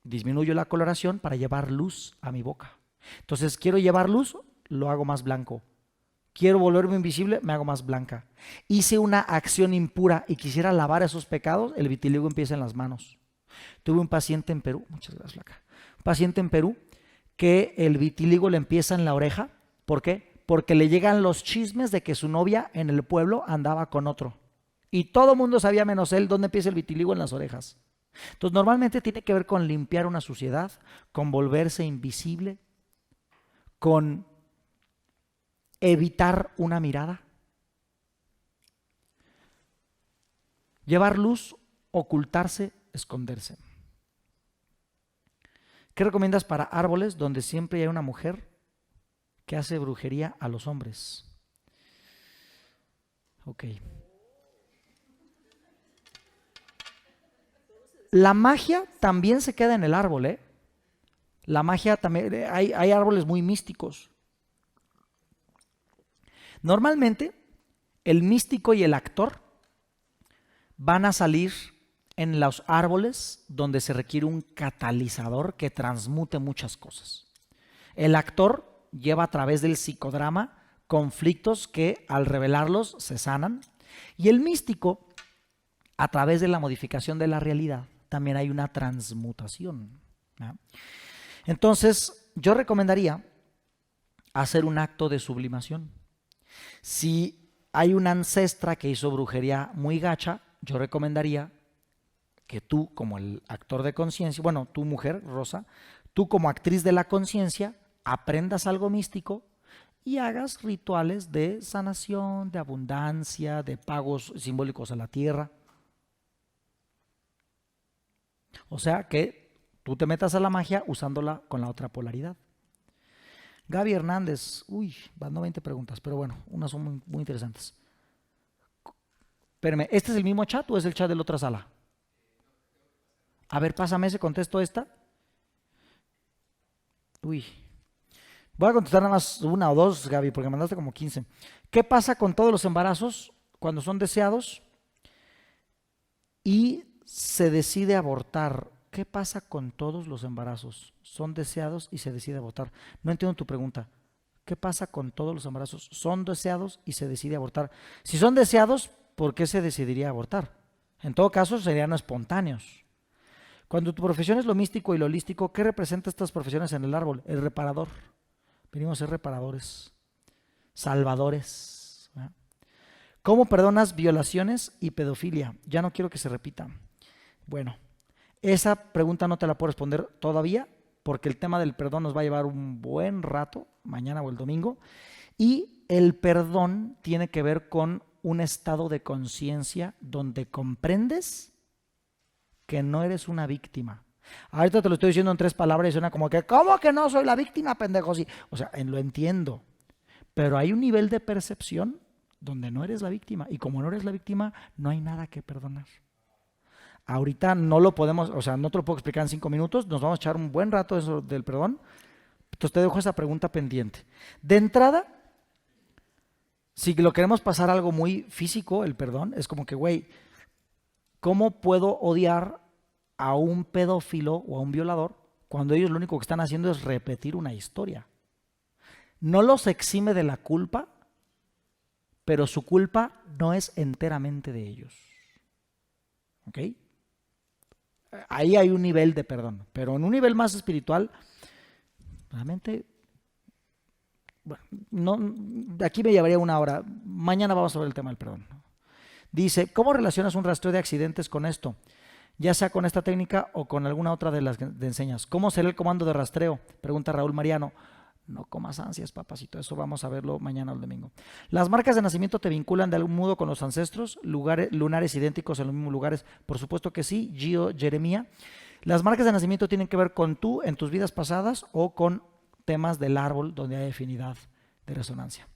Disminuyo la coloración para llevar luz a mi boca. Entonces quiero llevar luz, lo hago más blanco. Quiero volverme invisible, me hago más blanca. Hice una acción impura y quisiera lavar esos pecados, el vitiligo empieza en las manos. Tuve un paciente en Perú, muchas gracias, Flaca. Un paciente en Perú que el vitiligo le empieza en la oreja. ¿Por qué? Porque le llegan los chismes de que su novia en el pueblo andaba con otro. Y todo el mundo sabía menos él dónde empieza el vitiligo en las orejas. Entonces normalmente tiene que ver con limpiar una suciedad, con volverse invisible, con evitar una mirada. Llevar luz, ocultarse, esconderse. ¿Qué recomiendas para árboles donde siempre hay una mujer que hace brujería a los hombres? Ok. La magia también se queda en el árbol, ¿eh? La magia también, hay árboles muy místicos. Normalmente, el místico y el actor van a salir en los árboles donde se requiere un catalizador que transmute muchas cosas. El actor lleva a través del psicodrama conflictos que al revelarlos se sanan, y el místico, a través de la modificación de la realidad, también hay una transmutación, ¿no? Entonces, yo recomendaría hacer un acto de sublimación. Si hay una ancestra que hizo brujería muy gacha, yo recomendaría que tú, como el actor de conciencia, bueno, tu mujer, Rosa, tú como actriz de la conciencia, aprendas algo místico y hagas rituales de sanación, de abundancia, de pagos simbólicos a la tierra. O sea, que tú te metas a la magia usándola con la otra polaridad. Gaby Hernández, uy, van 20 preguntas, pero bueno, unas son muy, muy interesantes. Espérame, ¿este es el mismo chat o es el chat de la otra sala? A ver, pásame ese, contesto esta. Uy, voy a contestar nada más una o dos, Gaby, porque mandaste como 15. ¿Qué pasa con todos los embarazos cuando son deseados y se decide abortar? ¿Qué pasa con todos los embarazos? Son deseados y se decide abortar. No entiendo tu pregunta. ¿Qué pasa con todos los embarazos? Son deseados y se decide abortar. Si son deseados, ¿por qué se decidiría abortar? En todo caso, serían espontáneos. Cuando tu profesión es lo místico y lo holístico, ¿qué representa estas profesiones en el árbol? El reparador. Venimos a ser reparadores, salvadores. ¿Verdad? ¿Cómo perdonas violaciones y pedofilia? Ya no quiero que se repita. Bueno, esa pregunta no te la puedo responder todavía porque el tema del perdón nos va a llevar un buen rato, mañana o el domingo, y el perdón tiene que ver con un estado de conciencia donde comprendes que no eres una víctima. Ahorita te lo estoy diciendo en 3 palabras y suena como que, ¿cómo que no soy la víctima, pendejo? Sí. O sea, lo entiendo, pero hay un nivel de percepción donde no eres la víctima, y como no eres la víctima, no hay nada que perdonar. Ahorita no lo podemos, o sea, no te lo puedo explicar en 5 minutos, nos vamos a echar un buen rato eso del perdón. Entonces te dejo esa pregunta pendiente. De entrada, si lo queremos pasar a algo muy físico, el perdón, es como que, güey, ¿cómo puedo odiar a un pedófilo o a un violador cuando ellos lo único que están haciendo es repetir una historia? No los exime de la culpa, pero su culpa no es enteramente de ellos. ¿Ok? Ahí hay un nivel de perdón, pero en un nivel más espiritual, realmente, bueno, no, de aquí me llevaría 1 hora. Mañana vamos a ver el tema del perdón. Dice, ¿cómo relacionas un rastreo de accidentes con esto? Ya sea con esta técnica o con alguna otra de las que te enseñas. ¿Cómo será el comando de rastreo? Pregunta Raúl Mariano. No comas ansias, papacito. Eso vamos a verlo mañana o el domingo. ¿Las marcas de nacimiento te vinculan de algún modo con los ancestros? ¿Lunares idénticos en los mismos lugares? Por supuesto que sí. Gio Jeremía. ¿Las marcas de nacimiento tienen que ver con tú en tus vidas pasadas o con temas del árbol donde hay afinidad de resonancia?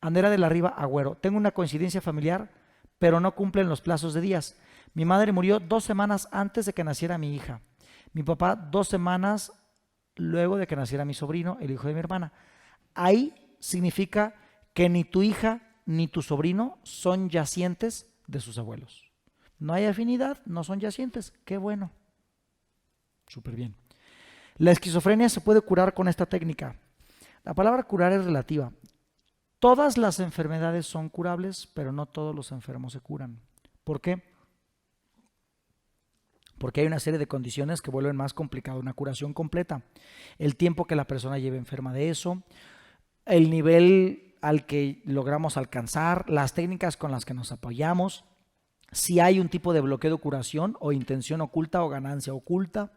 Andera de la Riva Agüero. Tengo una coincidencia familiar, pero no cumplen los plazos de días. Mi madre murió 2 semanas antes de que naciera mi hija. Mi papá 2 semanas luego de que naciera mi sobrino, el hijo de mi hermana. Ahí significa que ni tu hija ni tu sobrino son yacientes de sus abuelos. No hay afinidad, no son yacientes. Qué bueno. Súper bien. La esquizofrenia se puede curar con esta técnica. La palabra curar es relativa. Todas las enfermedades son curables, pero no todos los enfermos se curan. ¿Por qué? Porque hay una serie de condiciones que vuelven más complicada una curación completa. El tiempo que la persona lleve enferma de eso, el nivel al que logramos alcanzar, las técnicas con las que nos apoyamos, si hay un tipo de bloqueo de curación o intención oculta o ganancia oculta,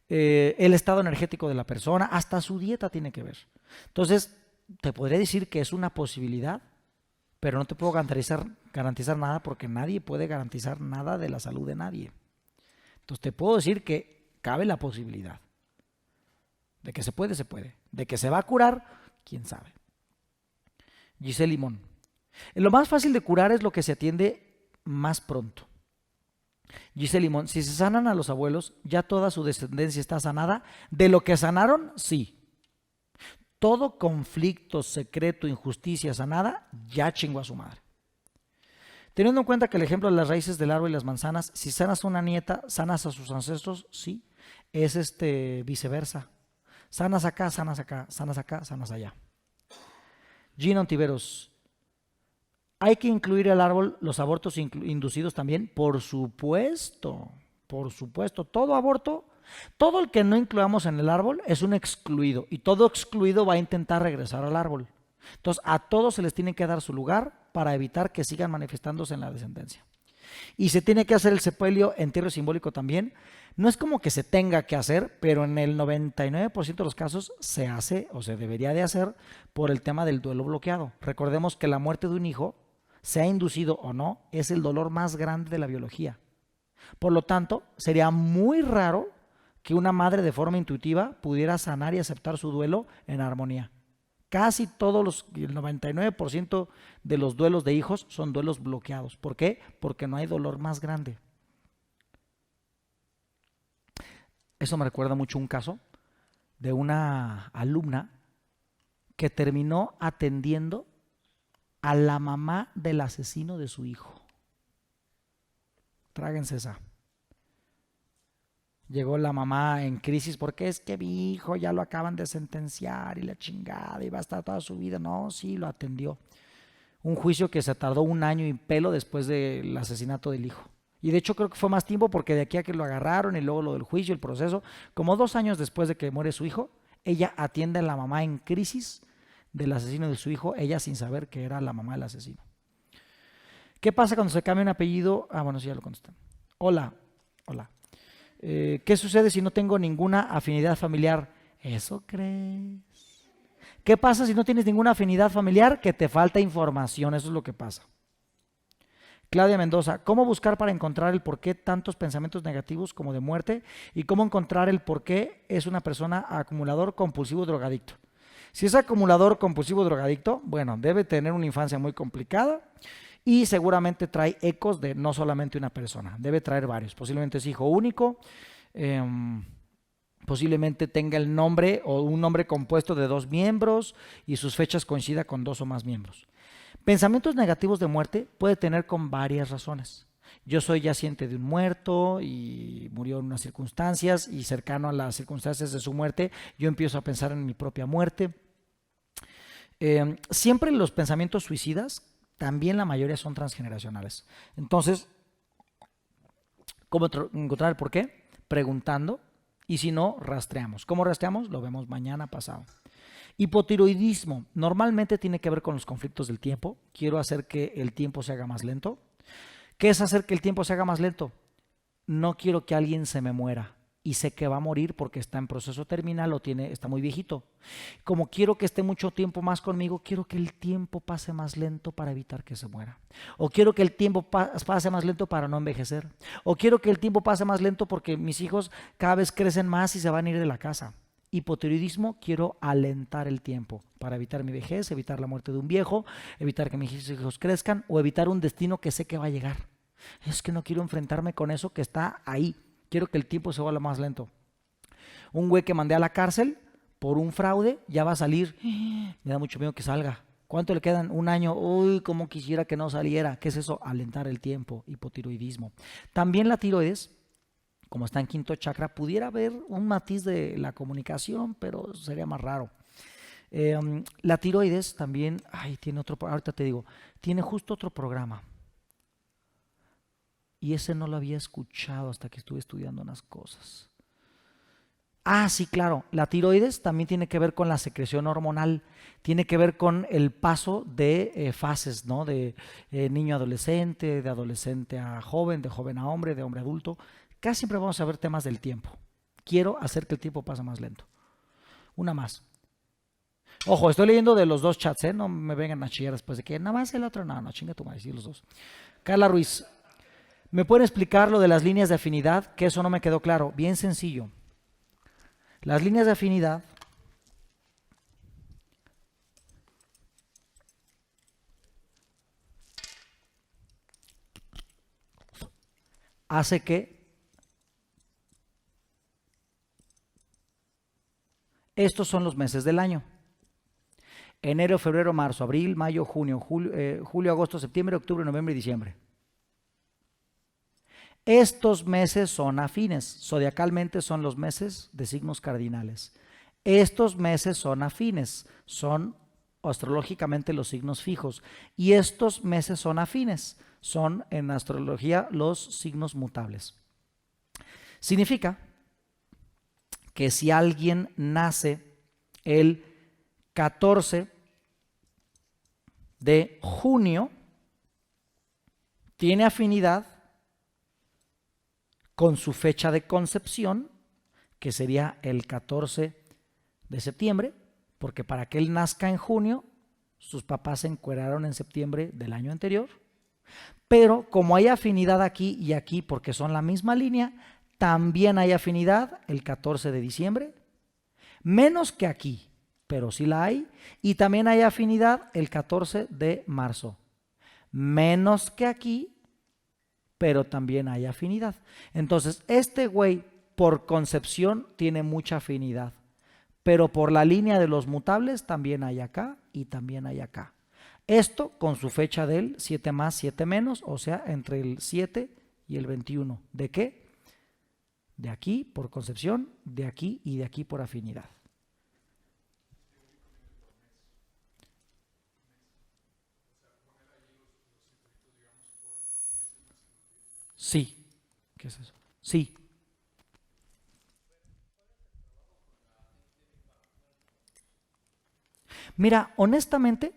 el estado energético de la persona, hasta su dieta tiene que ver. Entonces, te podría decir que es una posibilidad, pero no te puedo garantizar nada porque nadie puede garantizar nada de la salud de nadie. Entonces te puedo decir que cabe la posibilidad. De que se puede, se puede. De que se va a curar, quién sabe. Giselle Limón. Lo más fácil de curar es lo que se atiende más pronto. Giselle Limón, si se sanan a los abuelos, ya toda su descendencia está sanada. De lo que sanaron, sí. Todo conflicto, secreto, injusticia sanada, ya chingó a su madre. Teniendo en cuenta que el ejemplo de las raíces del árbol y las manzanas, si sanas a una nieta, sanas a sus ancestros, sí, es viceversa. Sanas acá, sanas acá, sanas acá, sanas allá. Gina Ontiveros, ¿hay que incluir el árbol los abortos inducidos también? Por supuesto, todo aborto, todo el que no incluamos en el árbol es un excluido y todo excluido va a intentar regresar al árbol. Entonces a todos se les tiene que dar su lugar para evitar que sigan manifestándose en la descendencia. Y se tiene que hacer el sepelio, entierro simbólico también. No es como que se tenga que hacer, pero en el 99% de los casos se hace o se debería de hacer por el tema del duelo bloqueado. Recordemos que la muerte de un hijo, sea inducido o no, es el dolor más grande de la biología. Por lo tanto, sería muy raro que una madre de forma intuitiva pudiera sanar y aceptar su duelo en armonía. Casi todos el 99% de los duelos de hijos son duelos bloqueados. ¿Por qué? Porque no hay dolor más grande. Eso me recuerda mucho un caso de una alumna que terminó atendiendo a la mamá del asesino de su hijo. Tráguense esa. Llegó la mamá en crisis porque es que mi hijo ya lo acaban de sentenciar y la chingada y va a estar toda su vida. No, sí, lo atendió. Un juicio que se tardó 1 año y pelo después del asesinato del hijo. Y de hecho creo que fue más tiempo porque de aquí a que lo agarraron y luego lo del juicio, el proceso, como 2 años después de que muere su hijo, ella atiende a la mamá en crisis del asesino de su hijo, ella sin saber que era la mamá del asesino. ¿Qué pasa cuando se cambia un apellido? Ah, bueno, sí, ya lo contesté. Hola. ¿Qué sucede si no tengo ninguna afinidad familiar? ¿Eso crees? ¿Qué pasa si no tienes ninguna afinidad familiar? Que te falta información, eso es lo que pasa. Claudia Mendoza, ¿cómo buscar para encontrar el por qué tantos pensamientos negativos como de muerte? Y cómo encontrar el por qué es una persona acumulador compulsivo drogadicto. Si es acumulador compulsivo drogadicto, bueno, debe tener una infancia muy complicada y seguramente trae ecos de no solamente una persona, debe traer varios. Posiblemente es hijo único, posiblemente tenga el nombre o un nombre compuesto de 2 miembros y sus fechas coincida con 2 o más miembros. Pensamientos negativos de muerte puede tener con varias razones. Yo soy yaciente de un muerto y murió en unas circunstancias y cercano a las circunstancias de su muerte, yo empiezo a pensar en mi propia muerte. Siempre los pensamientos suicidas, también la mayoría son transgeneracionales. Entonces, ¿cómo encontrar el por qué? Preguntando, y si no, rastreamos. ¿Cómo rastreamos? Lo vemos mañana pasado. Hipotiroidismo normalmente tiene que ver con los conflictos del tiempo. Quiero hacer que el tiempo se haga más lento. ¿Qué es hacer que el tiempo se haga más lento? No quiero que alguien se me muera y sé que va a morir porque está en proceso terminal o está muy viejito. Como quiero que esté mucho tiempo más conmigo, quiero que el tiempo pase más lento para evitar que se muera. O quiero que el tiempo pase más lento para no envejecer. O quiero que el tiempo pase más lento porque mis hijos cada vez crecen más y se van a ir de la casa. Hipotiroidismo, quiero alentar el tiempo para evitar mi vejez, evitar la muerte de un viejo, evitar que mis hijos crezcan o evitar un destino que sé que va a llegar. Es que no quiero enfrentarme con eso que está ahí. Quiero que el tiempo se vuelva más lento. Un güey que mandé a la cárcel por un fraude ya va a salir. Me da mucho miedo que salga. ¿Cuánto le quedan? 1 año. Uy, cómo quisiera que no saliera. ¿Qué es eso? Alentar el tiempo. Hipotiroidismo. También la tiroides, como está en quinto chakra, pudiera haber un matiz de la comunicación, pero sería más raro. La tiroides también, tiene otro, ahorita te digo, tiene justo otro programa. Y ese no lo había escuchado hasta que estuve estudiando unas cosas. Ah, sí, claro. La tiroides también tiene que ver con la secreción hormonal. Tiene que ver con el paso de fases, ¿no? De niño a adolescente, de adolescente a joven, de joven a hombre, de hombre a adulto. Casi siempre vamos a ver temas del tiempo. Quiero hacer que el tiempo pase más lento. Una más. Ojo, estoy leyendo de los 2 chats, ¿eh? No me vengan a chillar después de que nada más el otro. No, chinga tu madre, sí, los 2. Carla Ruiz. ¿Me pueden explicar lo de las líneas de afinidad? Que eso no me quedó claro. Bien sencillo. Las líneas de afinidad hace que estos son los meses del año. Enero, febrero, marzo, abril, mayo, junio, julio, agosto, septiembre, octubre, noviembre y diciembre. Estos meses son afines, zodiacalmente son los meses de signos cardinales. Estos meses son afines, son astrológicamente los signos fijos. Y estos meses son afines, son en astrología los signos mutables. Significa que si alguien nace el 14 de junio, tiene afinidad con su fecha de concepción, que sería el 14 de septiembre, porque para que él nazca en junio, sus papás se encueraron en septiembre del año anterior. Pero como hay afinidad aquí y aquí, porque son la misma línea, también hay afinidad el 14 de diciembre, menos que aquí, pero sí la hay. Y también hay afinidad el 14 de marzo, menos que aquí, pero también hay afinidad. Entonces, este güey por concepción tiene mucha afinidad, pero por la línea de los mutables también hay acá y también hay acá. Esto con su fecha del 7 más, 7 menos, o sea, entre el 7 y el 21. ¿De qué? De aquí por concepción, de aquí y de aquí por afinidad. Sí. ¿Qué es eso? Sí. Mira, honestamente,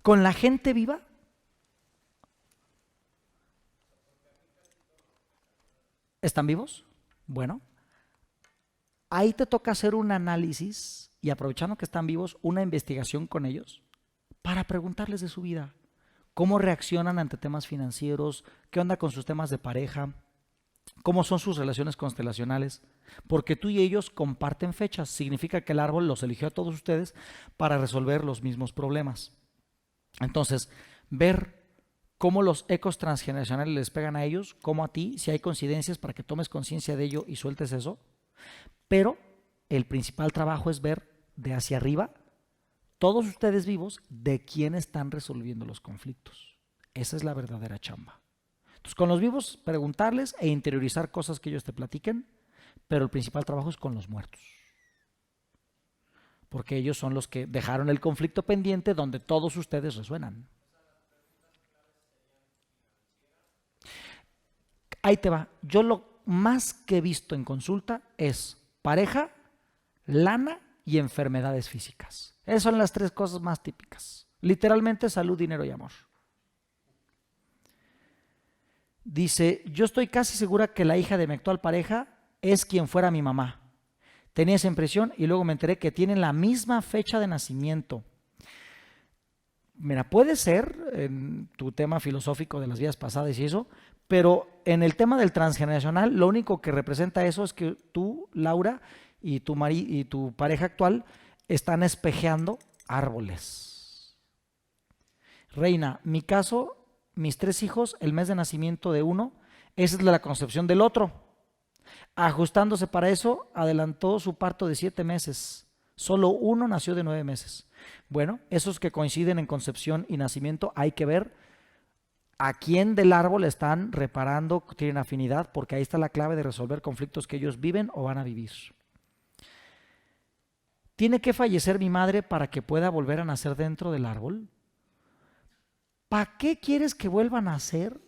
con la gente viva, ¿están vivos? Bueno, ahí te toca hacer un análisis y aprovechando que están vivos, una investigación con ellos para preguntarles de su vida. ¿Cómo reaccionan ante temas financieros? ¿Qué onda con sus temas de pareja? ¿Cómo son sus relaciones constelacionales? Porque tú y ellos comparten fechas. Significa que el árbol los eligió a todos ustedes para resolver los mismos problemas. Entonces, ver cómo los ecos transgeneracionales les pegan a ellos, cómo a ti, si hay coincidencias para que tomes conciencia de ello y sueltes eso. Pero el principal trabajo es ver de hacia arriba, todos ustedes vivos, de quién están resolviendo los conflictos. Esa es la verdadera chamba. Entonces, con los vivos, preguntarles e interiorizar cosas que ellos te platiquen, pero el principal trabajo es con los muertos. Porque ellos son los que dejaron el conflicto pendiente donde todos ustedes resuenan. Ahí te va. Yo lo más que he visto en consulta es pareja, lana y enfermedades físicas. Esas son las tres cosas más típicas. Literalmente salud, dinero y amor. Dice, yo estoy casi segura que la hija de mi actual pareja es quien fuera mi mamá. Tenía esa impresión y luego me enteré que tienen la misma fecha de nacimiento. Mira, puede ser en tu tema filosófico de las vidas pasadas y eso, pero en el tema del transgeneracional, lo único que representa eso es que tú, Laura, y tu pareja actual están espejeando árboles. Reina, mi caso, mis 3 hijos, el mes de nacimiento de uno es de la concepción del otro. Ajustándose para eso, adelantó su parto de 7 meses. Solo uno nació de 9 meses. Bueno, esos que coinciden en concepción y nacimiento, hay que ver a quién del árbol están reparando, tienen afinidad, porque ahí está la clave de resolver conflictos que ellos viven o van a vivir. ¿Tiene que fallecer mi madre para que pueda volver a nacer dentro del árbol? ¿Para qué quieres que vuelva a nacer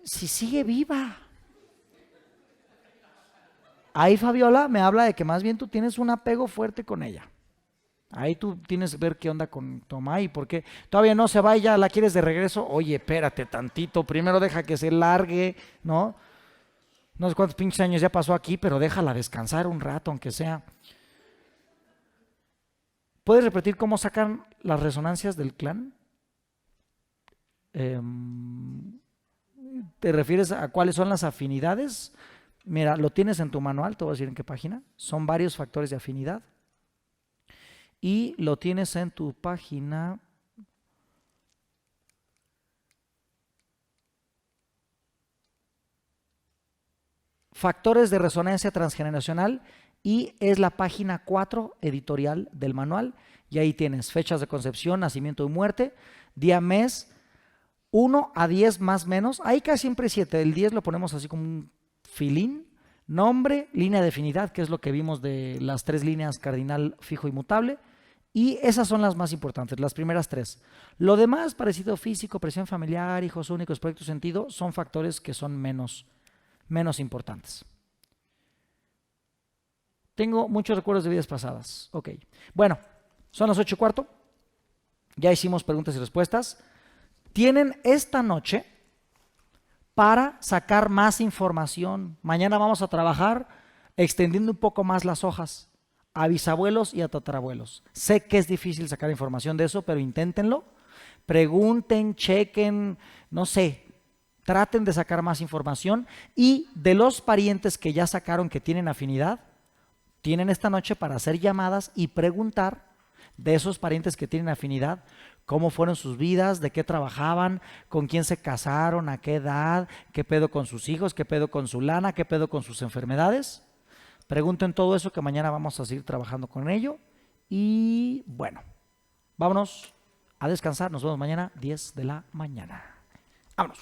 si sigue viva? Ahí Fabiola me habla de que más bien tú tienes un apego fuerte con ella. Ahí tú tienes que ver qué onda con tu mamá y por qué todavía no se va y ya la quieres de regreso. Oye, espérate tantito, primero deja que se largue, ¿no? No sé cuántos pinches años ya pasó aquí, pero déjala descansar un rato, aunque sea. ¿Puedes repetir cómo sacan las resonancias del clan? ¿Te refieres a cuáles son las afinidades? Mira, lo tienes en tu manual, te voy a decir en qué página. Son varios factores de afinidad. Y lo tienes en tu página. Factores de resonancia transgeneracional y es la página 4 editorial del manual. Y ahí tienes fechas de concepción, nacimiento y muerte, día, mes, 1 a 10 más menos. Ahí casi siempre 7. El 10 lo ponemos así como un filín. Nombre, línea de afinidad, que es lo que vimos de las 3 líneas cardinal, fijo y mutable. Y esas son las más importantes, las primeras 3. Lo demás, parecido físico, presión familiar, hijos únicos, proyecto sentido, son factores que son menos importantes. Tengo muchos recuerdos de vidas pasadas. Ok. Bueno, son las 8:15. Ya hicimos preguntas y respuestas. Tienen esta noche para sacar más información. Mañana vamos a trabajar extendiendo un poco más las hojas a bisabuelos y a tatarabuelos. Sé que es difícil sacar información de eso, pero inténtenlo. Pregunten, chequen, no sé, traten de sacar más información. Y de los parientes que ya sacaron que tienen afinidad, tienen esta noche para hacer llamadas y preguntar de esos parientes que tienen afinidad, cómo fueron sus vidas, de qué trabajaban, con quién se casaron, a qué edad, qué pedo con sus hijos, qué pedo con su lana, qué pedo con sus enfermedades. Pregunten todo eso que mañana vamos a seguir trabajando con ello. Y bueno, vámonos a descansar. Nos vemos mañana 10 de la mañana. Vámonos.